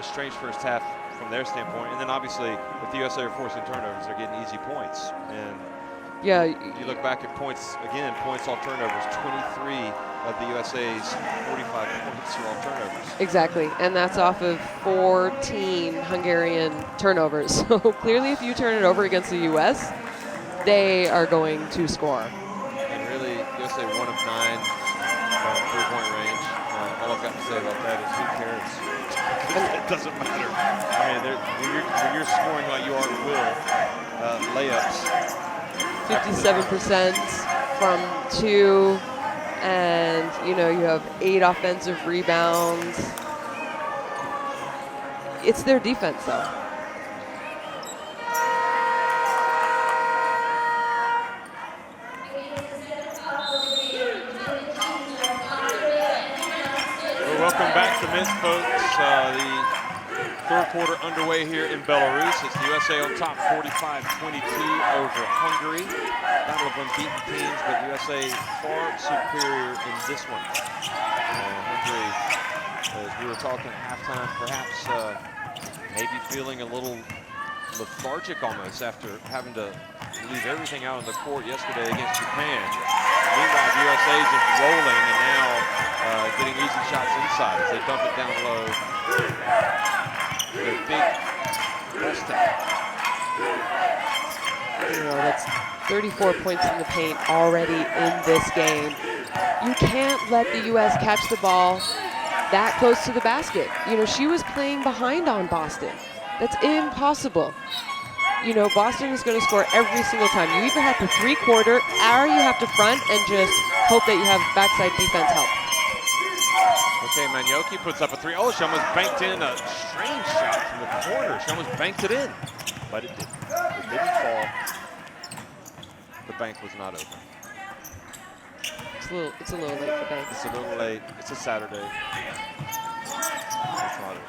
strange first half from their standpoint. And then obviously, if the USA are forcing turnovers, they're getting easy points. And yeah, you look back at points, again, points off turnovers, 23 of the USA's 45 points are off turnovers. Exactly, and that's off of 14 Hungarian turnovers. So clearly if you turn it over against the US, they are going to score. And really, USA 1 of 9 from three-point range. All I've got to say about that is who cares? It doesn't matter. I mean, when you're scoring like you are at will, layups. 57% from 2. And, you know, you have 8 offensive rebounds. It's their defense, though. Well, welcome back to Minsk, folks. The third quarter underway here in Belarus. It's the USA on top 45-22 over Hungary. Battle of unbeaten teams, but USA far superior in this one. Hungary, as we were talking at halftime, perhaps maybe feeling a little lethargic almost after having to leave everything out on the court yesterday against Japan. Meanwhile, the USA just rolling and now getting easy shots inside as they dump it down low. Their big Weston. You know, that's 34 points in the paint already in this game. You can't let the U.S. catch the ball that close to the basket. You know, she was playing behind on Boston. That's impossible. You know, Boston is going to score every single time. You either have to three-quarter, or you have to front and just hope that you have backside defense help. Okay, Manioki puts up a 3. Oh, she almost banked in a strange shot from the corner. She almost banked it in, but it didn't. It didn't fall. The bank was not open. It's a little late for bank. It's a little late. It's a Saturday. It's not open.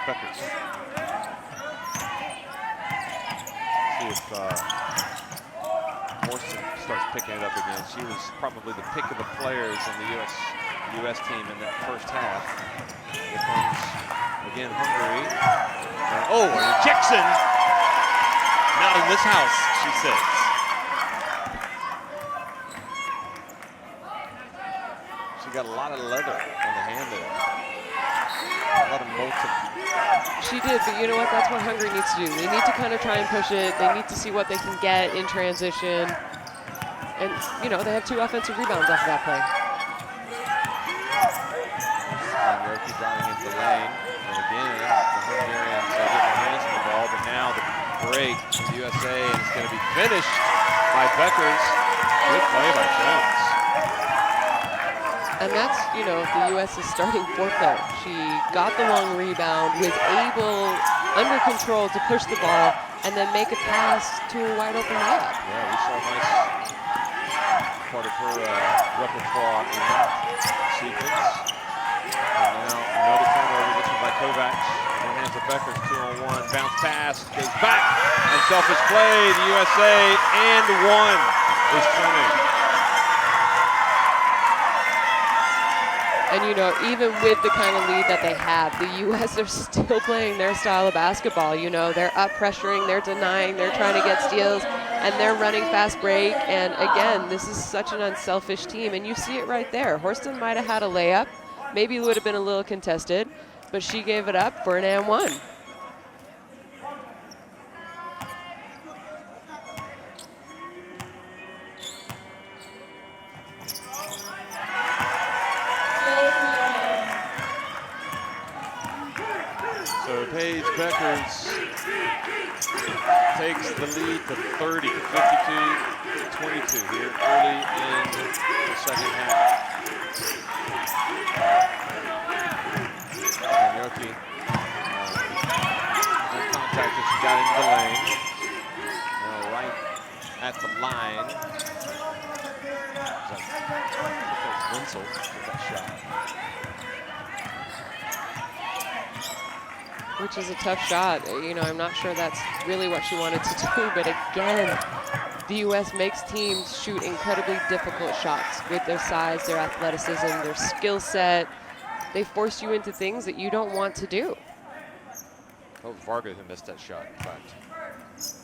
Beckers. See if Morrison starts picking it up again. She was probably the pick of the players in the U.S. team in that first half. Here comes, again, Hungary. And, oh, an ejection! Not in this house, she says. She got a lot of leather on the hand there. A lot of molten. She did, but you know what? That's what Hungary needs to do. They need to kind of try and push it. They need to see what they can get in transition. And, you know, they have 2 offensive rebounds off of that play. Manioki driving into the lane. And again, the Hungarians get their hands on the ball, but now the break from the USA, and it's going to be finished by Beckers. Good play by Jones. And that's, you know, the U.S.'s starting foreplay. She got the long rebound, was able, under control, to push the ball and then make a pass to a wide open layup. Yeah, we saw a nice part of her repertoire in that sequence. And now another turnover, this one by Kovacs. In the hands of Beckers, 2-on-1, bounce pass, goes back, unselfish play. The USA and one is turning. And, you know, even with the kind of lead that they have, the U.S. are still playing their style of basketball. You know, they're up pressuring, they're denying, they're trying to get steals, and they're running fast break. And again, this is such an unselfish team, and you see it right there. Horston might have had a layup. Maybe it would have been a little contested, but she gave it up for an and one. So Paige Beckers takes the lead to 30, 52-22 here early in the second half. And Yoki, no contact as she got into the lane. Now right at the line. Winsel with that shot. Which is a tough shot. You know, I'm not sure that's really what she wanted to do, but again, the U.S. makes teams shoot incredibly difficult shots with their size, their athleticism, their skill set. They force you into things that you don't want to do. That was Varga who missed that shot, in fact. So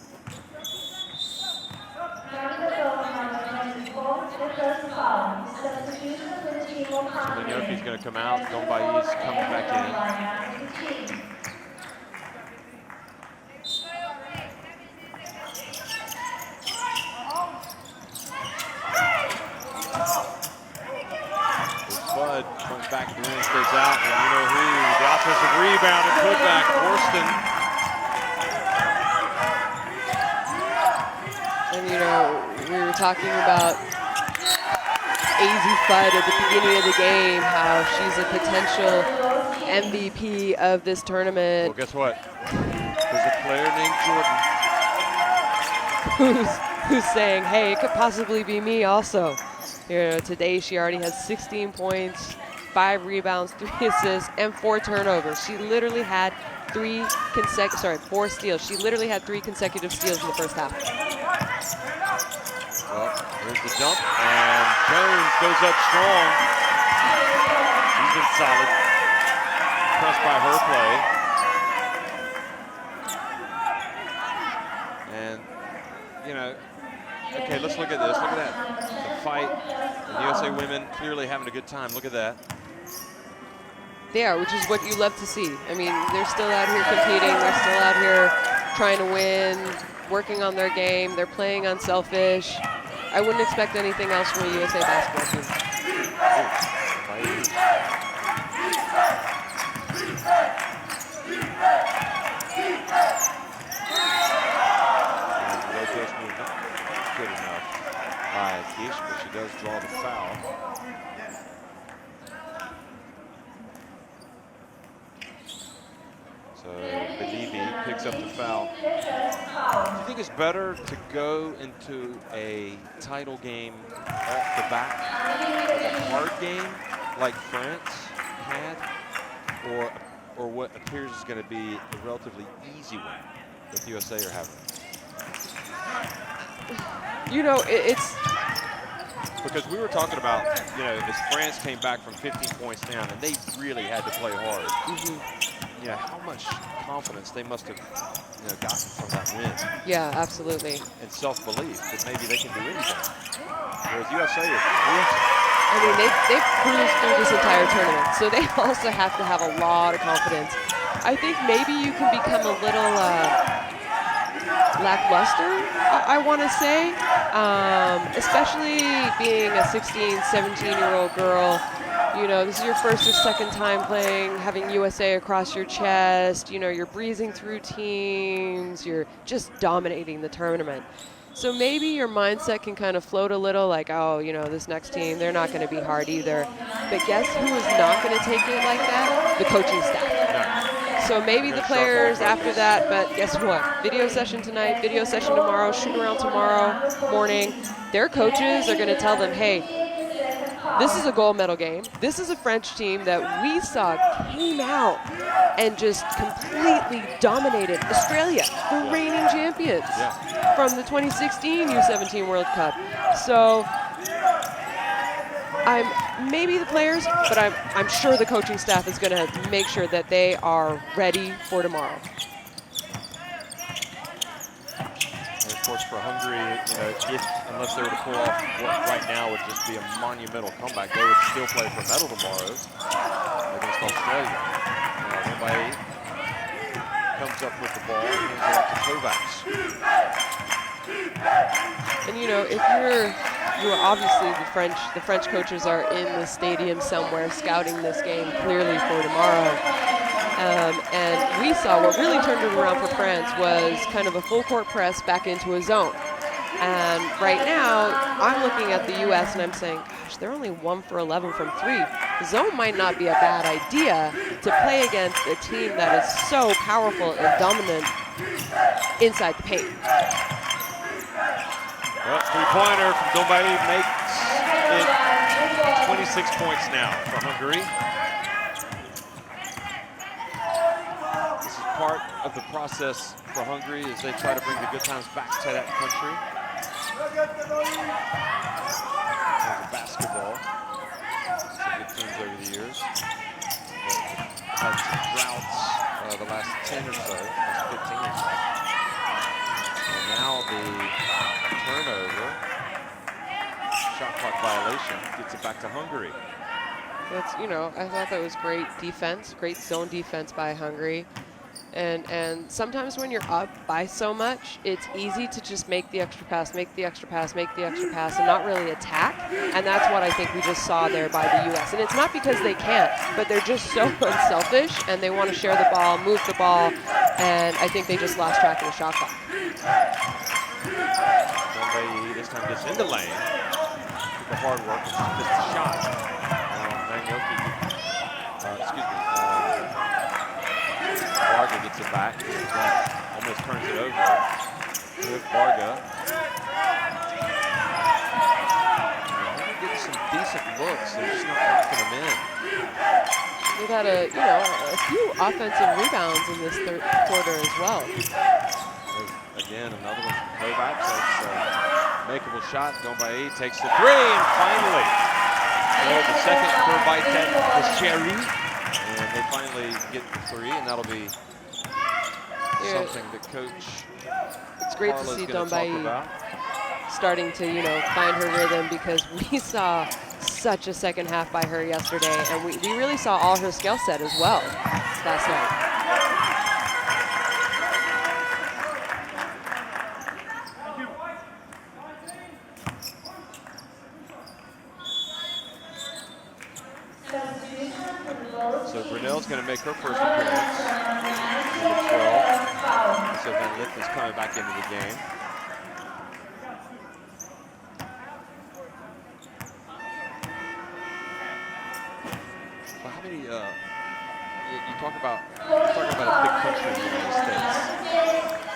Yoki's going to come out. Dombai's coming back in. Bud comes back, the rim stays out, and you know who, the offensive rebound and putback, Horston. And you know, we were talking about AZ Fudd at the beginning of the game, how she's a potential MVP of this tournament. Well, guess what? There's a player named Jordan. Who's saying, hey, it could possibly be me also. You know, today she already has 16 points, 5 rebounds, 3 assists, and 4 turnovers. She literally had 4 steals. She literally had 3 consecutive steals in the first half. Well, here's the jump, and Jones goes up strong. She's been solid. Impressed by her play. And, you know, okay, let's look at this. Look at that. The fight. The USA women clearly having a good time. Look at that. They are, which is what you love to see. I mean, they're still out here competing. They're still out here trying to win, working on their game. They're playing unselfish. I wouldn't expect anything else from a USA basketball team. Good enough by Gish, but she does draw the foul. So Belibi picks up the foul. Do you think it's better to go into a title game off the back of a hard game like France had, or what appears is going to be a relatively easy one that the USA are having? You know, it's... Because we were talking about, you know, as France came back from 15 points down, and they really had to play hard. You know, how much confidence they must have, you know, gotten from that win. Yeah, absolutely. And self-belief that maybe they can do anything. Whereas USA is cruising. I mean, they've cruised through this entire tournament, so they also have to have a lot of confidence. I think maybe you can become a little lackluster, I want to say, especially being a 16, 17-year-old girl. You know, this is your first or second time playing, having USA across your chest. You know, you're breezing through teams. You're just dominating the tournament. So maybe your mindset can kind of float a little like, oh, you know, this next team, they're not going to be hard either. But guess who is not going to take it like that? The coaching staff. No. So maybe the players after that, but guess what? Video session tonight, video session tomorrow, shoot around tomorrow morning. Their coaches are going to tell them, hey, this is a gold medal game. This is a French team that we saw came out and just completely dominated Australia, the reigning champions from the 2016 U17 World Cup. So maybe the players, but I'm sure the coaching staff is going to make sure that they are ready for tomorrow. And of course, for Hungary, you know, unless they were to pull off what right now would just be a monumental comeback, they would still play for medal tomorrow against Australia. Nobody comes up with the ball and hands it off to Kovacs. And you know, if you're obviously the French coaches are in the stadium somewhere scouting this game clearly for tomorrow. And we saw what really turned it around for France was kind of a full court press back into a zone. And right now, I'm looking at the U.S. and I'm saying, gosh, they're only 1 for 11 from 3. The zone might not be a bad idea to play against a team that is so powerful and dominant inside the paint. Well, three-pointer from Dombayi makes it 26 points now for Hungary. This is part of the process for Hungary as they try to bring the good times back to that country. Basketball. Some good teams over the years. Had some droughts the last 10 or so, last 15 or so. And now the turnover, shot clock violation, gets it back to Hungary. That's, you know, I thought that was great defense, great zone defense by Hungary. And sometimes when you're up by so much, it's easy to just make the extra pass, make the extra pass, make the extra pass, and not really attack. And that's what I think we just saw there by the U.S. And it's not because they can't, but they're just so unselfish, and they want to share the ball, move the ball, and I think they just lost track of the shot clock. Dombayi this time gets in the lane. The hard work, just a shot. Varga gets it back, almost turns it over with Varga. They're getting some decent looks, they're just not knocking them in. They've had a few offensive rebounds in this third quarter as well. Again, another one from Kovacs. That's a makeable shot. Dombayi takes the three, and finally, the second for Vitek was Cherry. And they finally get the three, and that'll be something that Coach It's great Carla's to see Dombayi starting to, find her rhythm, because we saw such a second half by her yesterday, and we really saw all her skill set as well last night. So Brunel's going to make her first appearance. Number 12. So Van Litten's coming back into the game. Well, how many? You talk about a big country in the United States.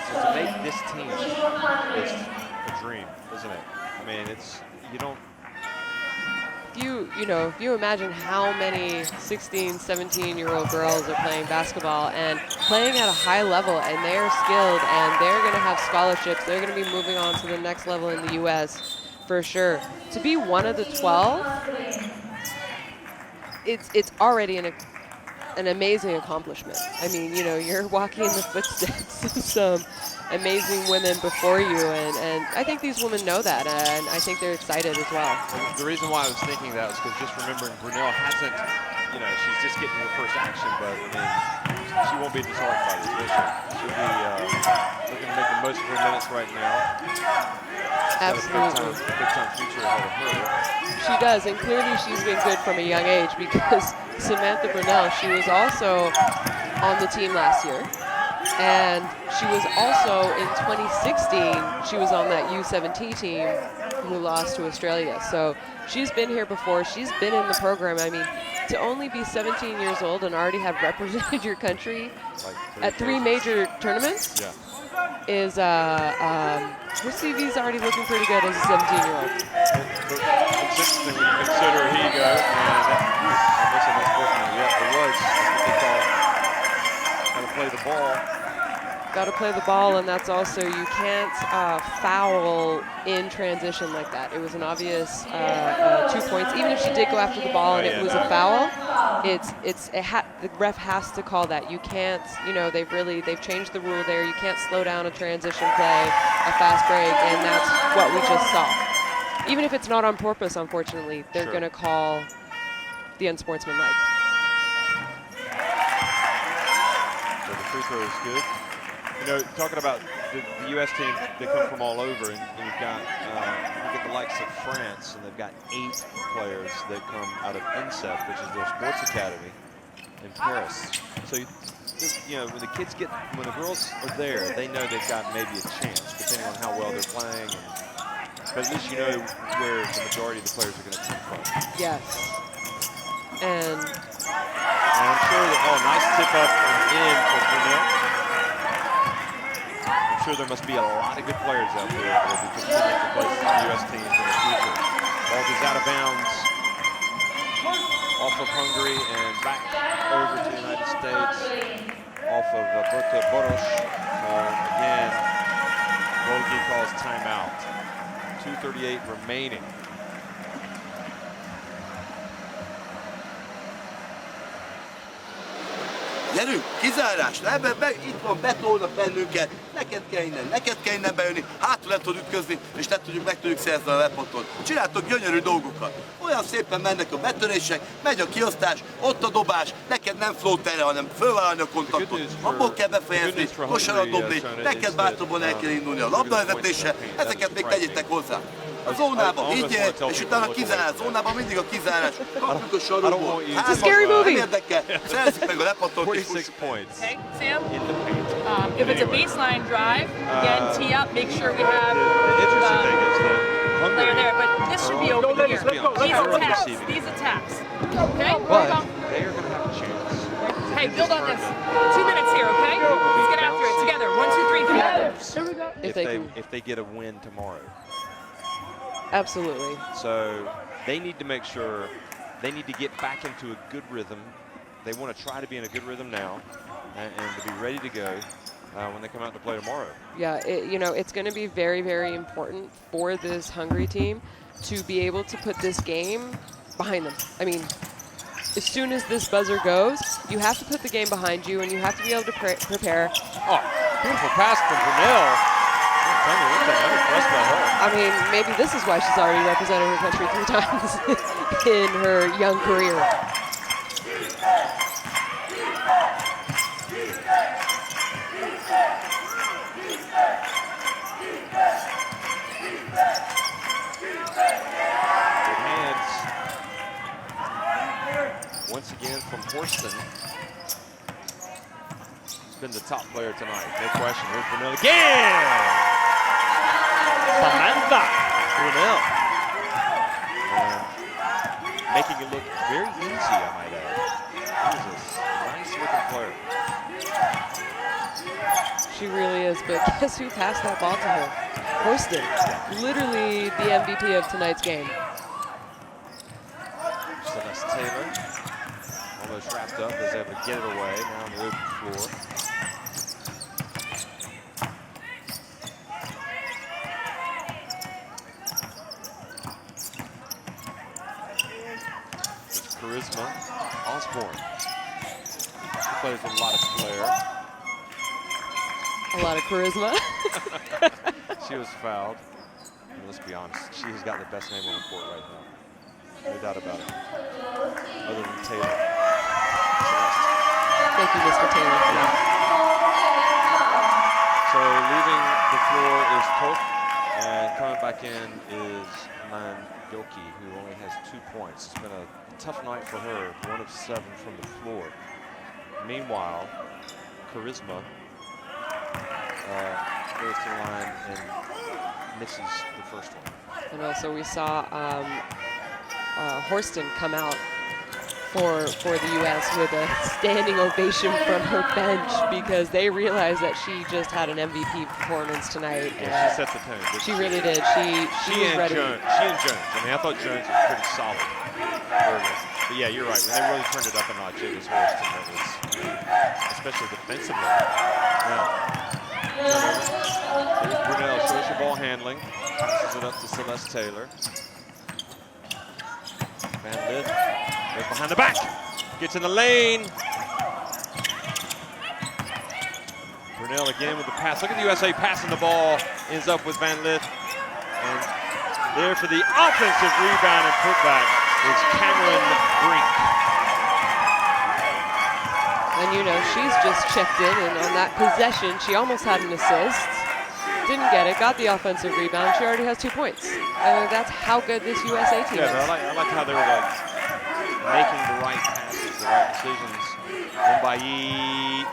So to make this team is a dream, isn't it? I mean, you don't. If you imagine how many 16, 17-year-old girls are playing basketball and playing at a high level, and they're skilled, and they're going to have scholarships, they're going to be moving on to the next level in the U.S. for sure. To be one of the 12, it's already an amazing accomplishment. I mean, you're walking in the footsteps of some amazing women before you, and I think these women know that, and I think they're excited as well. And the reason why I was thinking that was because just remembering Brunel hasn't, she's just getting her first action, but I mean, she won't be disheartened by this, will she? She'll be looking to make the most of her minutes right now. Absolutely. Big time future ahead of her. She does, and clearly she's been good from a young age, because Samantha Brunel, she was also on the team last year. And she was also, in 2016, she was on that U17 team who lost to Australia. So she's been here before. She's been in the program. I mean, to only be 17 years old and already have represented your country at 3 major tournaments is, her CV's already looking pretty good as a 17-year-old. It's interesting when you consider Higa and this unfortunately, it was what they call how to play the ball. Got to play the ball, and that's also, you can't foul in transition like that. It was an obvious 2 points. Even if she did go after the ball and it was a foul, the ref has to call that. You can't, you know, they've changed the rule there. You can't slow down a transition play, a fast break, and that's what we just saw. Even if it's not on purpose, unfortunately, they're going to call the unsportsmanlike. So the free throw is good. You know, talking about the U.S. team, they come from all over, and you've got the likes of France, and they've got 8 players that come out of INSEP, which is their sports academy in Paris. So, you know, when the girls are there, they know they've got maybe a chance, depending on how well they're playing. But at least you know where the majority of the players are going to come from. Yes. And I'm sure that, nice tip up and in for Brunel. I'm sure there must be a lot of good players out there that will be continuing to play for the U.S. teams in the future. Ball goes out of bounds off of Hungary and back over to the United States off of Berta Boros. Again, Bogi calls timeout. 2:38 remaining. Gyerünk, kizárás, itt van, betolnak bennünket, neked kell innen bejönni, hátul le tudod ütközni, és meg tudjuk szerzni a lepontot. Csináltok gyönyörű dolgokat. Olyan szépen mennek a betörések, megy a kiosztás, ott a dobás, neked nem floaterre, hanem fölvállalni a kontaktot. Abból kell befejezni, kosarat dobni, neked bátrabban el kell indulni a labdavezetéssel, ezeket még tegyétek hozzá. A zónában így, és utána kizárás. A zónában mindig a kizárás. Kapjuk a sarokból. Nem érdekel. Szerzik meg a lepattot. 46 points. Okay, Sam? If it's a baseline drive, again, tee up, make sure we have the interesting thing is that player there, but this should be open here. These attacks. Okay? But they are going to have a chance. Hey, build on this. 2 minutes here, okay? Let's get after it together. 1, 2, 3, together. If they get a win tomorrow. Absolutely. So they need to make sure, they need to get back into a good rhythm. They want to try to be in a good rhythm now and to be ready to go when they come out to play tomorrow. Yeah, you know, it's going to be very, very important for this Hungary team to be able to put this game behind them. I mean, as soon as this buzzer goes, you have to put the game behind you and you have to be able to prepare. Oh, beautiful pass from Brunel. I'm impressed by her. I mean, maybe this is why she's already represented her country 3 times in her young career. Good hands. Once again from Horston. He's been the top player tonight. No question. Here's Brunel again. Samantha Brunel. Making it look very easy, I might add. He's a nice looking player. She really is, but guess who passed that ball to her? Horston. Literally the MVP of tonight's game. Celeste Taylor. Almost wrapped up, is able to get it away. Now on the open floor. Charisma Osborne. She plays with a lot of flair. A lot of charisma. She was fouled. And let's be honest, she has got the best name on the court right now. No doubt about it. Other than Taylor. Celeste. Thank you, Mr. Taylor. Yeah. So leaving the floor is Toth, and coming back in is Mandioki, who only has 2 points. It's been a tough night for her, 1 of 7 from the floor. Meanwhile, Charisma goes to the line and misses the first one. And also we saw Horston come out for the U.S. with a standing ovation from her bench because they realized that she just had an MVP performance tonight. Yeah, she set the tone. She really did. She was ready. She and Jones. I mean, I thought Jones was pretty solid earlier. But yeah, you're right. When they really turned it up a notch, it was Horston that was, especially defensively. Now, here's Brunel, shows her ball handling, passes it up to Celeste Taylor. Van Lith goes behind the back, gets in the lane. Brunel again with the pass. Look at the USA passing the ball, ends up with Van Lith. And there for the offensive rebound and putback is Cameron Brink. And you know, she's just checked in, and on that possession, she almost had an assist. Didn't get it, got the offensive rebound. She already has 2 points. That's how good this USA team is. Yeah, I like how they were like making the right passes, the right decisions. Mbaye.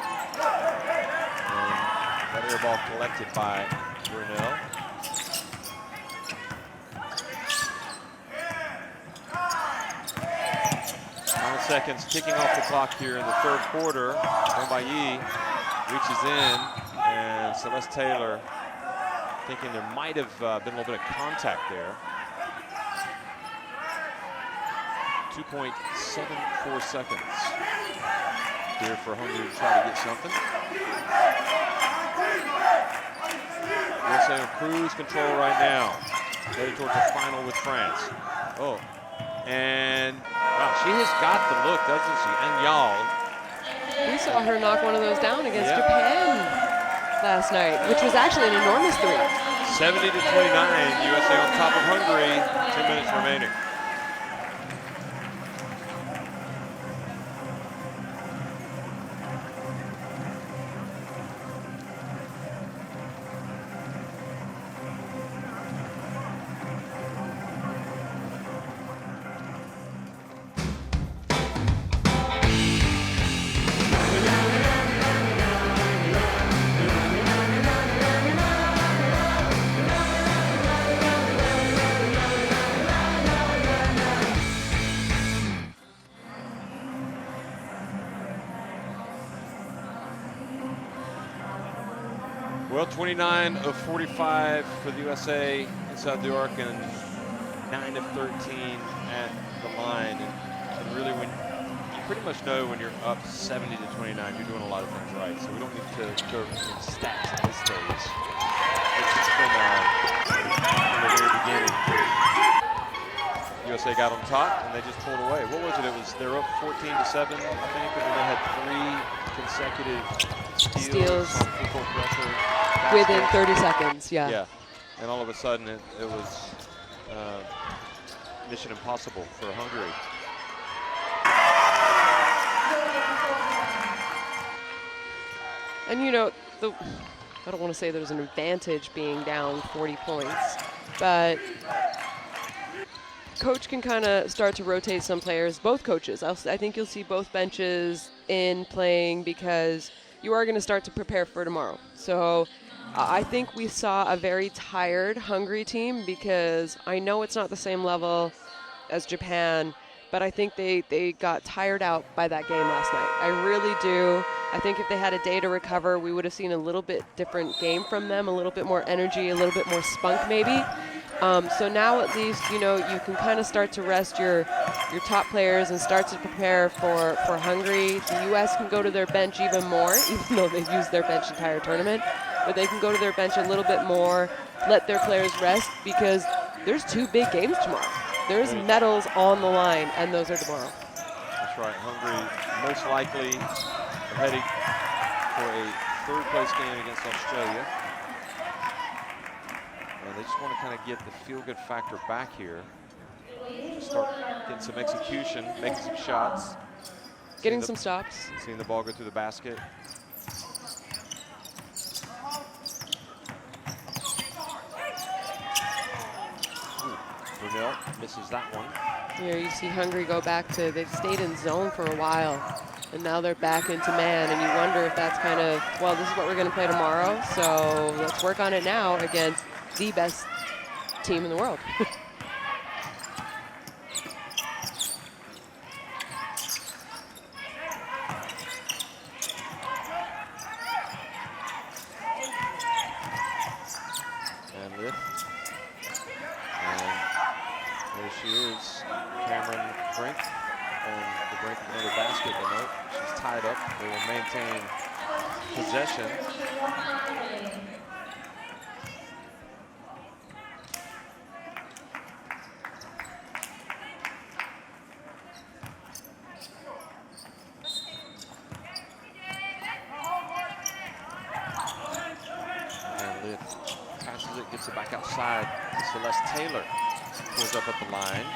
And that air ball collected by Brunel. Final seconds ticking off the clock here in the third quarter. Mbaye reaches in, and Celeste Taylor thinking there might have been a little bit of contact there. 2.74 seconds here for Hungary to try to get something. USA in cruise control right now, headed towards the final with France. Oh, and wow, she has got the look, doesn't she? And y'all. We saw her knock one of those down against Japan last night, which was actually an enormous 3. 70 to 29, USA on top of Hungary, 10 minutes remaining. Well, 29 of 45 for the USA inside the arc and 9 of 13 at the line. And really, when you pretty much know when you're up 70 to 29, you're doing a lot of things right. So we don't need to go in stats at this stage. It's just been from the very beginning. USA got on top and they just pulled away. What was it? They were up 14 to 7, I think, and then they had 3 consecutive steals on full pressure within 30 seconds. Yeah, and all of a sudden it was mission impossible for Hungary. And you know, I don't want to say there's an advantage being down 40 points, but coach can kind of start to rotate some players, both coaches. I think you'll see both benches in playing because you are going to start to prepare for tomorrow. So I think we saw a very tired Hungary team because I know it's not the same level as Japan, but I think they got tired out by that game last night. I really do. I think if they had a day to recover, we would have seen a little bit different game from them, a little bit more energy, a little bit more spunk maybe. So now at least, you know, you can kind of start to rest your top players and start to prepare for Hungary. The U.S. can go to their bench even more, even though they've used their bench entire tournament. But they can go to their bench a little bit more, let their players rest, because there's 2 big games tomorrow. There's medals on the line, and those are tomorrow. That's right. Hungary most likely heading for a 3rd-place game against Australia. They just want to kind of get the feel-good factor back here. Start getting some execution, making some shots. Getting some stops. Seeing the ball go through the basket. Brunel misses that one. Here you see Hungary go back to, they've stayed in zone for a while. And now they're back into man, and you wonder if that's kind of, well, this is what we're going to play tomorrow, so let's work on it now against the best team in the world. And lift. And there she is, Cameron Brink. And the Brink another basket, but nope, she's tied up. They will maintain possession. And Liv passes it, gets it back outside to Celeste Taylor. Pulls up at the line.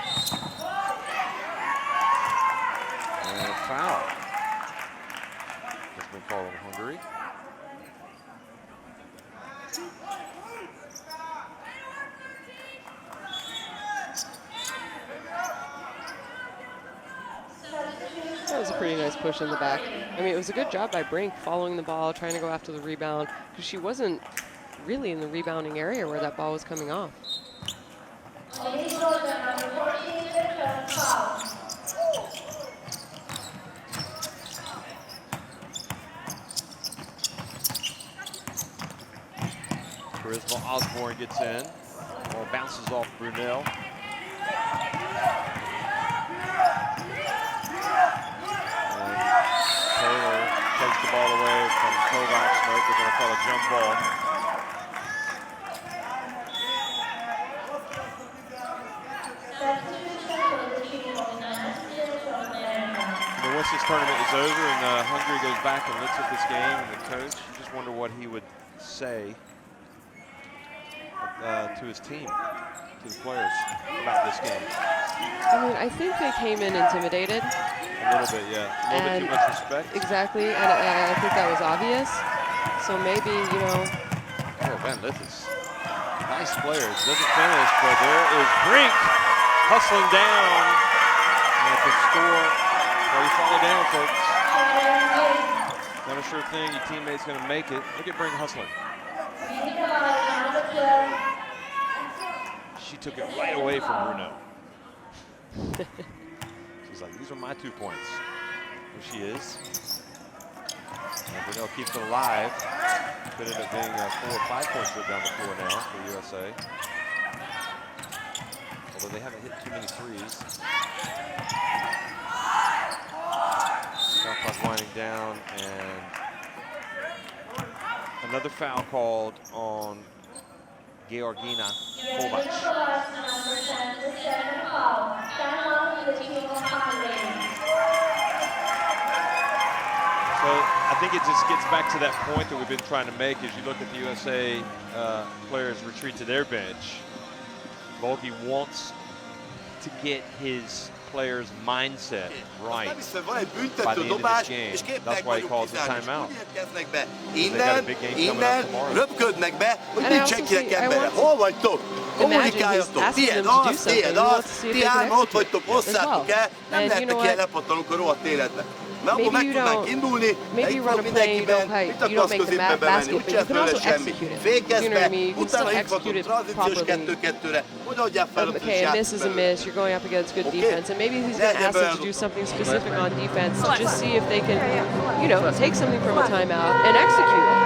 And a foul has been called on Hungary. That was a pretty nice push in the back. I mean, it was a good job by Brink following the ball, trying to go after the rebound, because she wasn't really in the rebounding area where that ball was coming off. Charisma Osborne gets in. Ball bounces off Brunel. And Taylor takes the ball away from Kovacs. Nope, they're going to call a jump ball. And once this tournament is over and Hungary goes back and looks at this game and the coach, you just wonder what he would say to his team, to the players about this game. I mean, I think they came in intimidated. A little bit, yeah. A little bit too much respect. Exactly, and I think that was obvious. So maybe, you know. Oh, Van Lithis. Nice players. Doesn't finish, but there is Brink hustling down. And at the score, well, you follow down, folks. Not a sure thing. Your teammate's going to make it. Look at Brink hustling. She took it right away from Bruno. She's like, these are my 2 points. There she is. And Bruno keeps it alive. Could end up being 4 or 5 points down the floor now for USA. Although they haven't hit too many threes. Shot clock winding down, and another foul called on Georgina Kovac. So I think it just gets back to that point that we've been trying to make as you look at the USA players retreat to their bench. Volky wants to get his players' mindset right by the end of this game. That's why he calls the timeout. They got a big game coming up tomorrow. Röpködnek be, hogy nincs senkinek embere. Hol vagytok? Kommunikáljatok, tiéd az, tiéd az, ti hárman ott vagytok, hosszátok el, nem lehetnek ilyen lepattanunk a rohadt életbe. Mert akkor meg tudnánk indulni, de itt van mindenkiben, mit akarsz középen bemenni, úgy csinálsz tőle semmi. Fékezz be, utána itt vagytok tranzíciós 2-2-re, hogy adjál fel a okay, a miss is a miss. You're going up against good defense, and maybe he's going to ask them to do something specific on defense to just see if they can, you know, take something from a timeout and execute it.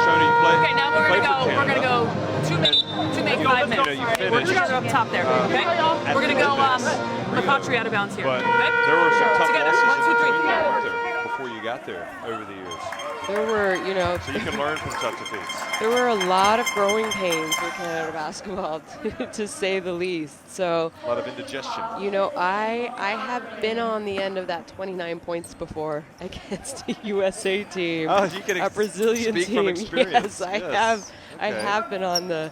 Shoney, you play. Okay, now we're gonna go 2 make 5 minutes. We're starting up top there. Okay, we're gonna go McCautry out of bounds here. But okay? there were some tough Together. losses 1, 2, 3. in between there, weren't there, before you got there over the years. There were, you know, So you can learn from tough defeats. there were a lot of growing pains with Canada basketball, to say the least. So, A lot of indigestion. you know, I have been on the end of that 29 points before against a USA team, Oh, you can a Brazilian speak team. from experience. Yes, I Yes. have. I Okay. have been on the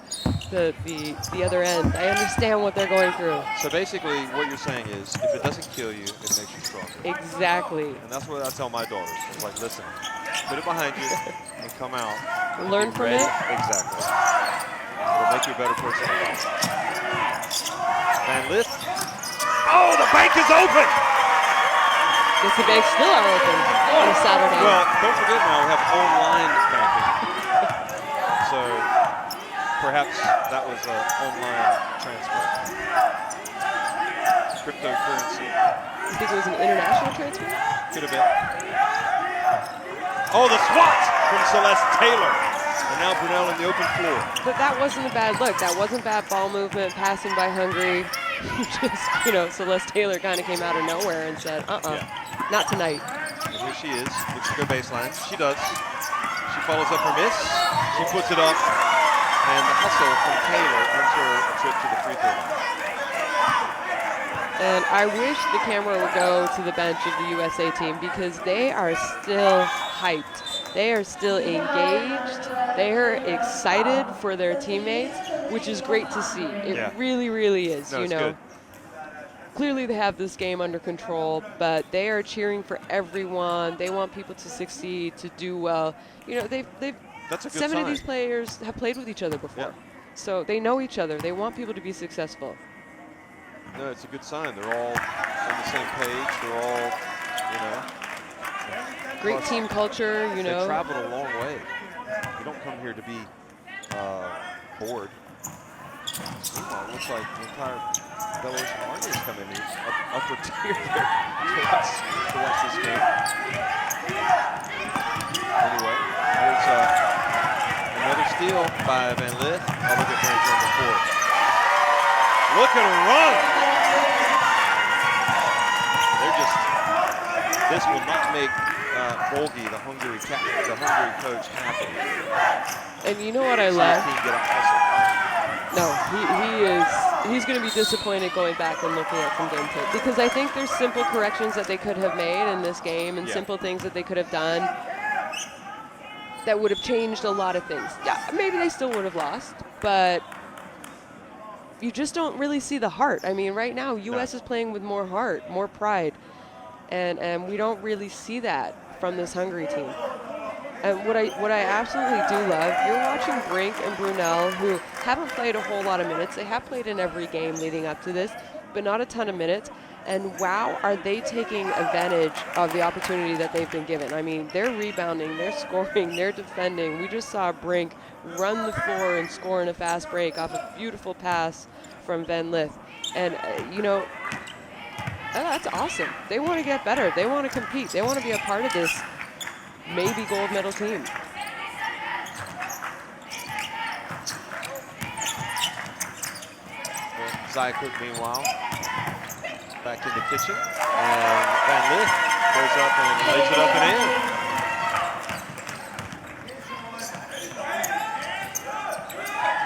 other end. I understand what they're going through. So basically, what you're saying is, if it doesn't kill you, it makes you stronger. Exactly. And that's what I tell my daughters. It's like, listen, put it behind you and come out. Learn from ready. it. Exactly. It'll make you a better person. Van Lith. Oh, the bank is open! Guess the banks still are open on a Saturday. Well, don't forget now we have online banking. So perhaps that was an online transfer. Cryptocurrency. You think it was an international transfer? Could have been. Oh, the swat from Celeste Taylor. And now Brunel in the open floor. But that wasn't a bad look. That wasn't bad ball movement, passing by Hungary. Just, you know, Celeste Taylor kind of came out of nowhere and said, not tonight. And here she is. Looks to go baseline. She does. She follows up her miss. She puts it up. And the hustle from Taylor earns her a trip to the free throw line. And I wish the camera would go to the bench of the USA team because they are still hyped. They are still engaged. They are excited for their teammates, which is great to see. It really, really is, No, you know. good. Clearly they have this game under control, but they are cheering for everyone. They want people to succeed, to do well. You know, they've That's a good 7 of sign. these players have played with each other before. Yeah. So they know each other. They want people to be successful. No, it's a good sign. They're all on the same page. They're all, you know. Great Plus, team culture, you know. They traveled a long way. You don't come here to be bored. Meanwhile, it looks like the entire Belarusian army is coming in upper tier there to watch this game. Anyway, here's another steal by Van Lith. Oh, look at Brent on the court. Look at her run! They're just, this will not make Bolgi, the Hungary coach, happy. And you know what I love? Get out hustle. No, he's going to be disappointed going back and looking at some game tape because I think there's simple corrections that they could have made in this game and simple things that they could have done that would have changed a lot of things. Yeah, maybe they still would have lost, but you just don't really see the heart. I mean, right now, U.S. is playing with more heart, more pride, and we don't really see that from this Hungary team. And what I absolutely do love, you're watching Brink and Brunel, who haven't played a whole lot of minutes. They have played in every game leading up to this, but not a ton of minutes. And wow, are they taking advantage of the opportunity that they've been given. I mean, they're rebounding, they're scoring, they're defending. We just saw Brink run the floor and score in a fast break off a beautiful pass from Van Lith. And, you know, that's awesome. They want to get better. They want to compete. They want to be a part of this maybe gold medal team. Zykuk, meanwhile, back in the kitchen. And Van Lith goes up and lays it up and in.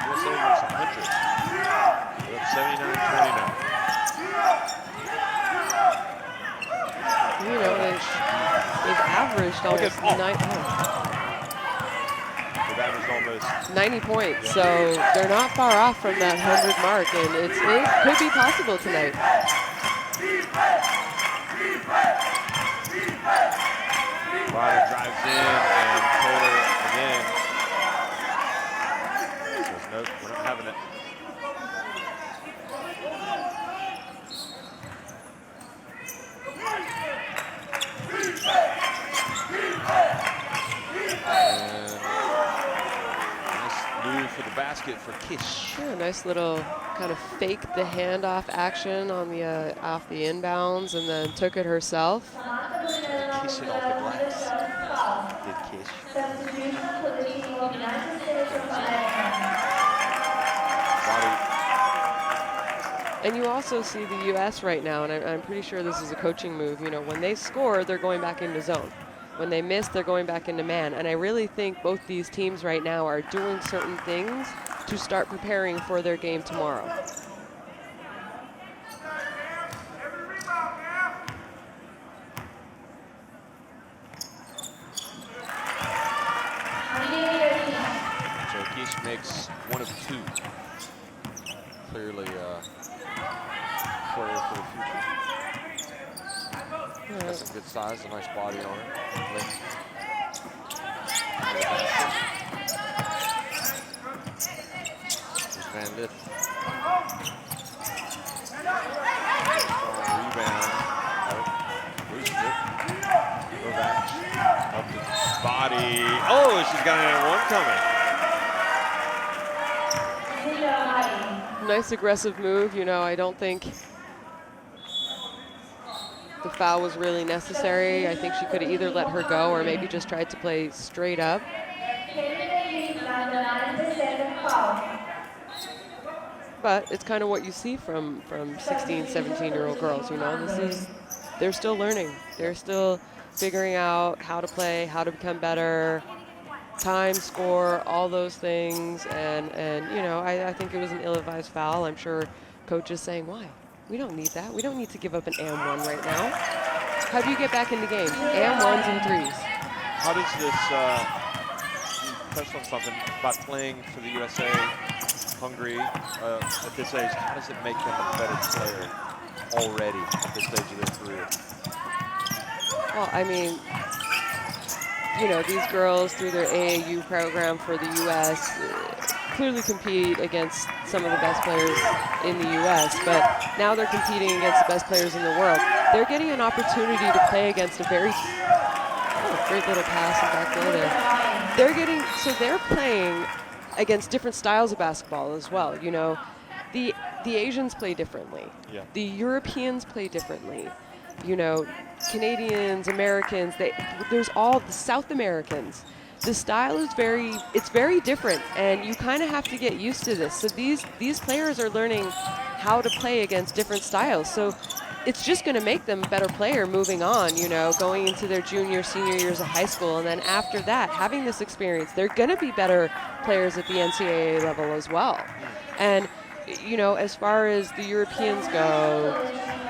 USA was 100. We're up 79-29. You know, they've averaged almost 90 points, so they're not far off from that 100 mark, and it could be possible tonight. Ryder drives in, and Taylor again says, nope, we're not having it. For the basket for Kish. Yeah, nice little kind of fake the handoff action on the off the inbounds, and then took it herself. Kish it off the glass. Did Kish. And you also see the U.S. right now, and I'm pretty sure this is a coaching move. You know, when they score, they're going back into zone. When they miss, they're going back into man. And I really think both these teams right now are doing certain things to start preparing for their game tomorrow. So Kish makes one of two. Clearly player for the future. Got some good size, a nice body on her. Van Lith. Strong rebound. Loses it. got an and one coming. Nice aggressive move. You know, I don't think the foul was really necessary. I think she could have either let her go or maybe just tried to play straight up. But it's kind of what you see from 16, 17-year-old girls, you know. They're still learning. They're still figuring out how to play, how to become better, time, score, all those things. And you know, I think it was an ill-advised foul. I'm sure coach is saying, why? We don't need that. We don't need to give up an and one right now. How do you get back in the game? And ones and threes. How does this, you touched on something about playing for the USA, Hungary at this age. How does it make them a better player already at this stage of their career? Well, I mean, you know, these girls through their AAU program for the U.S. Clearly compete against some of the best players in the U.S., but now they're competing against the best players in the world. They're getting an opportunity to play against a very great little pass and back row there. They're playing against different styles of basketball as well. You know, the Asians play differently. Yeah. The Europeans play differently. You know, Canadians, Americans, there's all the South Americans. The style is very different, and you kind of have to get used to this. So these players are learning how to play against different styles. So it's just going to make them a better player moving on, you know, going into their junior, senior years of high school. And then after that, having this experience, they're going to be better players at the NCAA level as well. And, you know, as far as the Europeans go,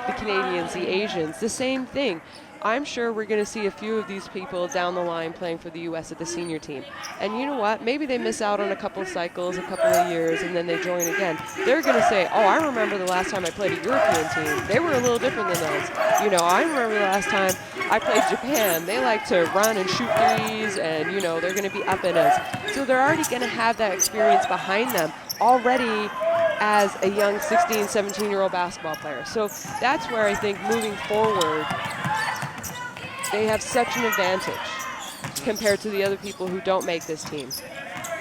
the Canadians, the Asians, the same thing. I'm sure we're going to see a few of these people down the line playing for the U.S. at the senior team. And you know what? Maybe they miss out on a couple of cycles, a couple of years, and then they join again. They're going to say, oh, I remember the last time I played a European team. They were a little different than us. You know, I remember the last time I played Japan. They like to run and shoot threes, and, you know, they're going to be up in us. So they're already going to have that experience behind them already as a young 16, 17-year-old basketball player. So that's where I think moving forward, they have such an advantage compared to the other people who don't make this team.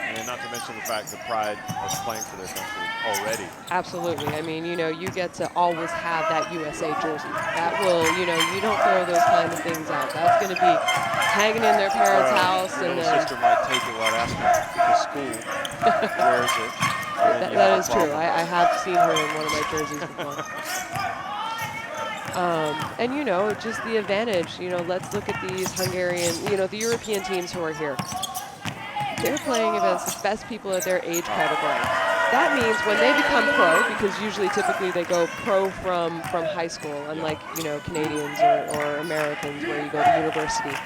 And not to mention the fact the pride of playing for their country already. Absolutely. I mean, you know, you get to always have that USA jersey. That will, you know, you don't throw those kind of things out. That's going to be hanging in their parents' house. Your and little sister might take it without asking to school. Wears it. That is true. I have seen her in one of my jerseys before. And, you know, just the advantage, you know, let's look at these Hungarian, you know, the European teams who are here. They're playing against the best people at their age category. That means when they become pro, because usually typically they go pro from high school, unlike, you know, Canadians or Americans where you go to university.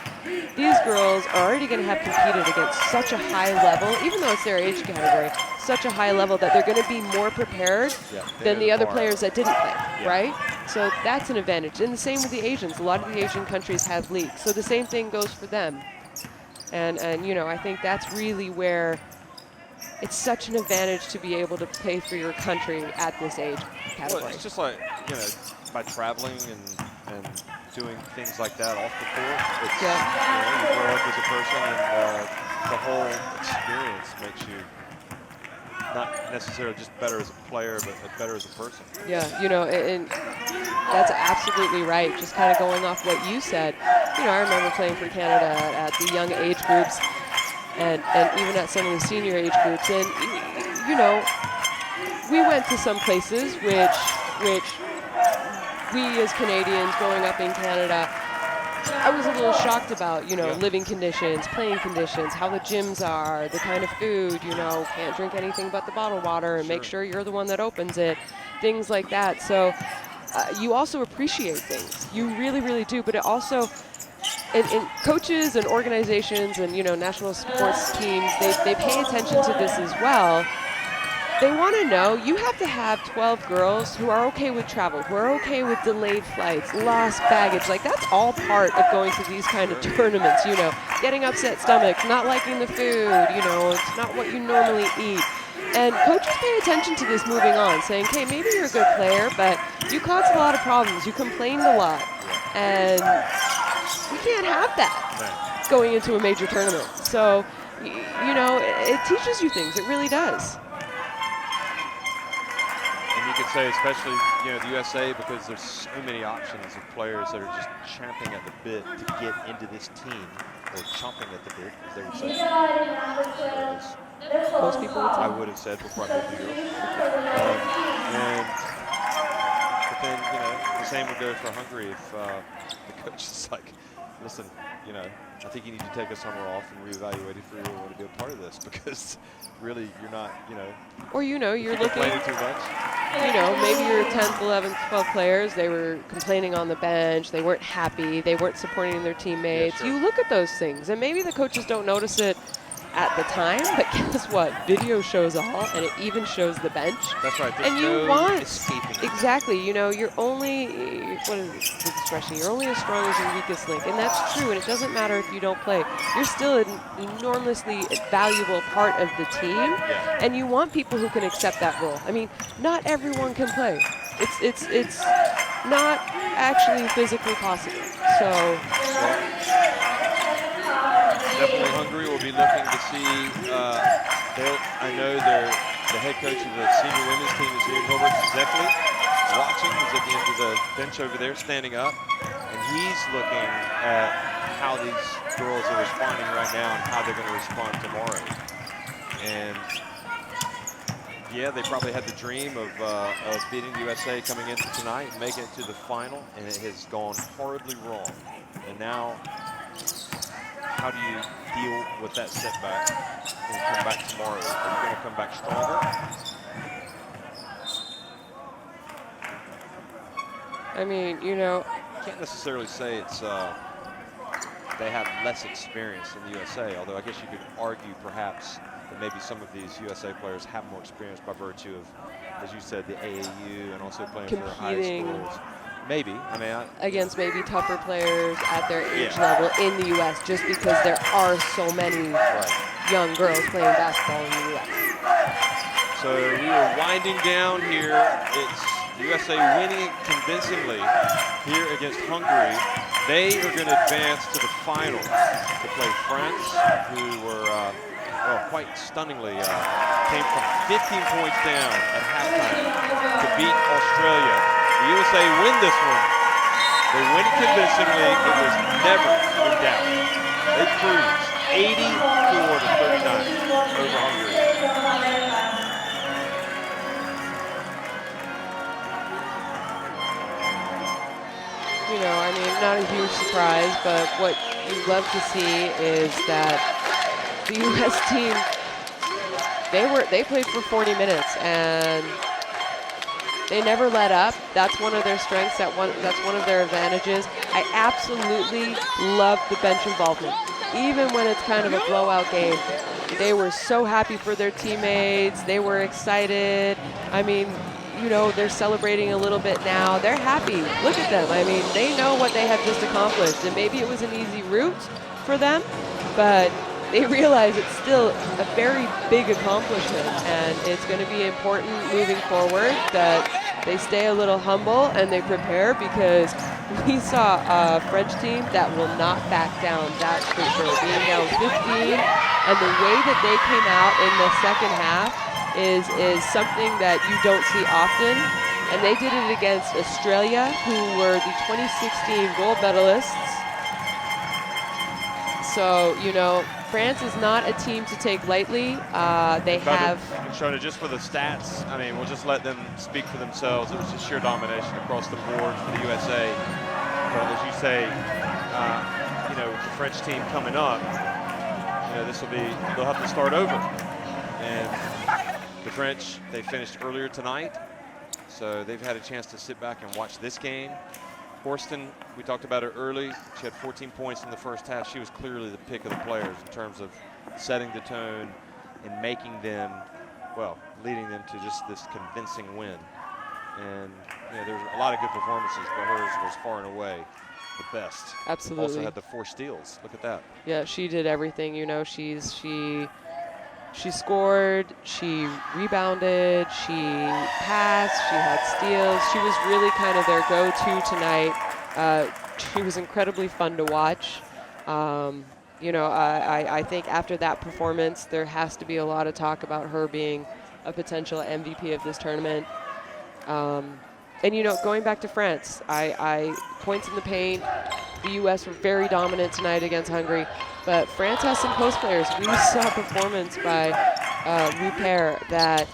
These girls are already going to have competed against such a high level, even though it's their age category, such a high level that they're going to be more prepared than the other players that didn't play, right? So that's an advantage. And the same with the Asians. A lot of the Asian countries have leagues. So the same thing goes for them. And you know, I think that's really where it's such an advantage to be able to play for your country at this age category. Well, it's just like, you know, by traveling and doing things like that off the court, it's, you know, you grow up as a person, and the whole experience makes you not necessarily just better as a player, but better as a person. Yeah, you know, and that's absolutely right. Just kind of going off what you said. You know, I remember playing for Canada at the young age groups and even at some of the senior age groups. And, you know, we went to some places which we as Canadians growing up in Canada, I was a little shocked about, you know, living conditions, playing conditions, how the gyms are, the kind of food, you know, can't drink anything but the bottled water and make sure you're the one that opens it, things like that. So you also appreciate things. You really, really do. But it also, in coaches and organizations and, you know, national sports teams, they pay attention to this as well. They want to know you have to have 12 girls who are okay with travel, who are okay with delayed flights, lost baggage. Like, that's all part of going to these kind of tournaments, you know, getting upset stomachs, not liking the food, you know, it's not what you normally eat. And coaches pay attention to this moving on, saying, hey, maybe you're a good player, but you caused a lot of problems. You complained a lot. And we can't have that going into a major tournament. So you know, it teaches you things. It really does. And you could say, especially, you know, the USA, because there's so many options of players that are just champing at the bit to get into this team, or chomping at the bit, as they would say. Most people would say. I would have said before I moved to Europe. But then, you know, the same would go for Hungary if the coach is like, listen, you know, I think you need to take a summer off and reevaluate if you really want to be a part of this, because really you're not, you know. Or, you know, you're looking. Complaining too much. You know, maybe your 10th, 11th, 12th players, they were complaining on the bench, they weren't happy, they weren't supporting their teammates. Yeah, sure. You look at those things, and maybe the coaches don't notice it at the time, but guess what? Video shows all, and it even shows the bench. That's right. And you want escaping it. exactly. You know, you're only what is the expression? You're only as strong as your weakest link, and that's true. And it doesn't matter if you don't play. You're still an enormously valuable part of the team, Yeah. and you want people who can accept that role. I mean, not everyone can play. It's not actually physically possible. So. Definitely Hungary will be looking to see, I know the head coach of the senior women's team is here, Hilbert Zepli, watching. He's at the end of the bench over there, standing up. And he's looking at how these girls are responding right now and how they're going to respond tomorrow. And yeah, they probably had the dream of beating the USA coming into tonight and making it to the final, and it has gone horribly wrong. And now, how do you deal with that setback and come back tomorrow? Are you going to come back stronger? I mean, you know, Can't necessarily say it's they have less experience than the USA, although I guess you could argue perhaps that maybe some of these USA players have more experience by virtue of, as you said, the AAU and also playing for high schools. Maybe. I mean, against maybe tougher players at their age Yeah. level in the U.S. just because there are so many young girls playing basketball in the U.S. So we are winding down here. It's USA winning convincingly here against Hungary. They are going to advance to the final to play France, who were quite stunningly came from 15 points down at halftime to beat Australia. The USA win this one. They win it convincingly. It was never in doubt. They cruised 84 to 39 over Hungary. You know, I mean, not a huge surprise, but what you love to see is that the U.S. team, they played for 40 minutes and they never let up. That's one of their strengths. That's one of their advantages. I absolutely love the bench involvement. Even when it's kind of a blowout game, they were so happy for their teammates. They were excited. I mean, you know, they're celebrating a little bit now. They're happy. Look at them. I mean, they know what they have just accomplished. And maybe it was an easy route for them, but they realize it's still a very big accomplishment, and it's going to be important moving forward that they stay a little humble and they prepare, because we saw a French team that will not back down, that's for sure. Being down 15, and the way that they came out in the second half is something that you don't see often. And they did it against Australia, who were the 2016 gold medalists. So, you know, France is not a team to take lightly. They have... Shona, just for the stats, I mean, we'll just let them speak for themselves. It was just sheer domination across the board for the USA. But as you say, you know, with the French team coming up, you know, this will be, they'll have to start over. And the French, they finished earlier tonight, so they've had a chance to sit back and watch this game. Horston, we talked about her early. She had 14 points in the first half. She was clearly the pick of the players in terms of setting the tone and making them, well, leading them to just this convincing win. And you know, there's a lot of good performances, but hers was far and away the best. Absolutely. Also had the 4 steals. Look at that. Yeah, she did everything. You know, she scored, she rebounded, she passed, she had steals. She was really kind of their go-to tonight. She was incredibly fun to watch. you know, I think after that performance, there has to be a lot of talk about her being a potential MVP of this tournament. And, you know, going back to France, points in the paint, the U.S. were very dominant tonight against Hungary, but France has some post players. We saw a performance by Rupert that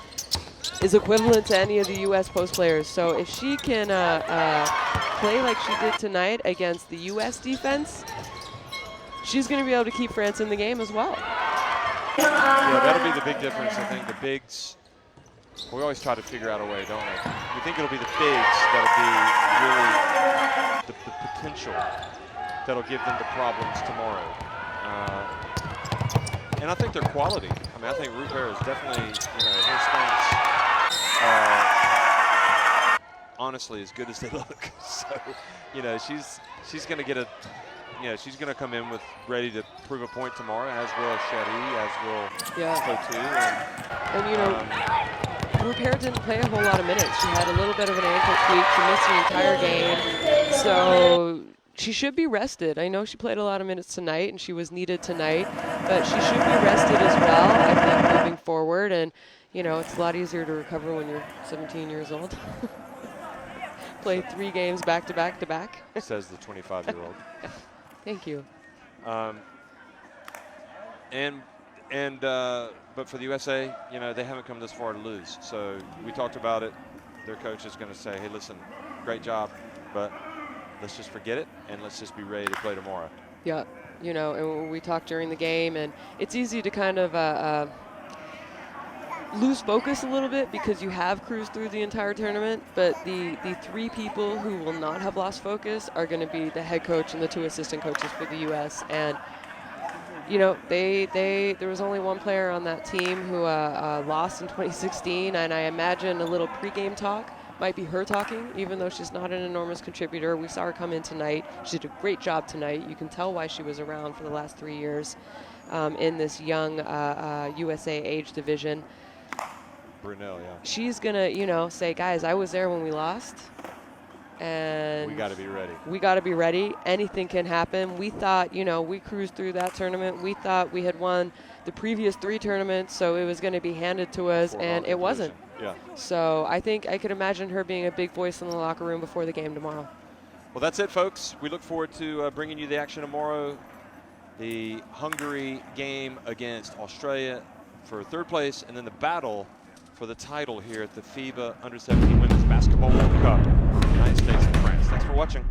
is equivalent to any of the U.S. post players. So if she can play like she did tonight against the U.S. defense, she's going to be able to keep France in the game as well. Yeah, that'll be the big difference. I think the bigs, we always try to figure out a way, don't we? We think it'll be the bigs that'll be really the potential that'll give them the problems tomorrow. And I think their quality. I mean, I think Rupert is definitely, you know, her stats, honestly, as good as they look. So, you know, she's going to get a, you know, she's going to come in with ready to prove a point tomorrow, as will Shetty, as will Cotu. And you know, Rupert didn't play a whole lot of minutes. She had a little bit of an ankle tweak. She missed the entire game. So she should be rested. I know she played a lot of minutes tonight, and she was needed tonight, but she should be rested as well, I think, moving forward. And, you know, it's a lot easier to recover when you're 17 years old. Play 3 games back to back to back. Says the 25-year-old. Thank you. But for the USA, you know, they haven't come this far to lose. So we talked about it. Their coach is going to say, hey, listen, great job, but let's just forget it and let's just be ready to play tomorrow. Yeah, you know, and we talked during the game, and it's easy to kind of lose focus a little bit because you have cruised through the entire tournament, but the 3 people who will not have lost focus are going to be the head coach and the 2 assistant coaches for the U.S. And, you know, there was only one player on that team who lost in 2016, and I imagine a little pregame talk might be her talking, even though she's not an enormous contributor. We saw her come in tonight. She did a great job tonight. You can tell why she was around for the last 3 years in this young USA age division. Brunel, yeah. She's going to, you know, say, guys, I was there when we lost, and we got to be ready. We got to be ready. Anything can happen. We thought, you know, we cruised through that tournament. We thought we had won the previous 3 tournaments, so it was going to be handed to us, and it wasn't. Yeah. So I think I could imagine her being a big voice in the locker room before the game tomorrow. Well, that's it, folks. We look forward to bringing you the action tomorrow. The Hungary game against Australia for 3rd place, and then the battle for the title here at the FIBA U17 Women's Basketball World Cup, United States and France. Thanks for watching.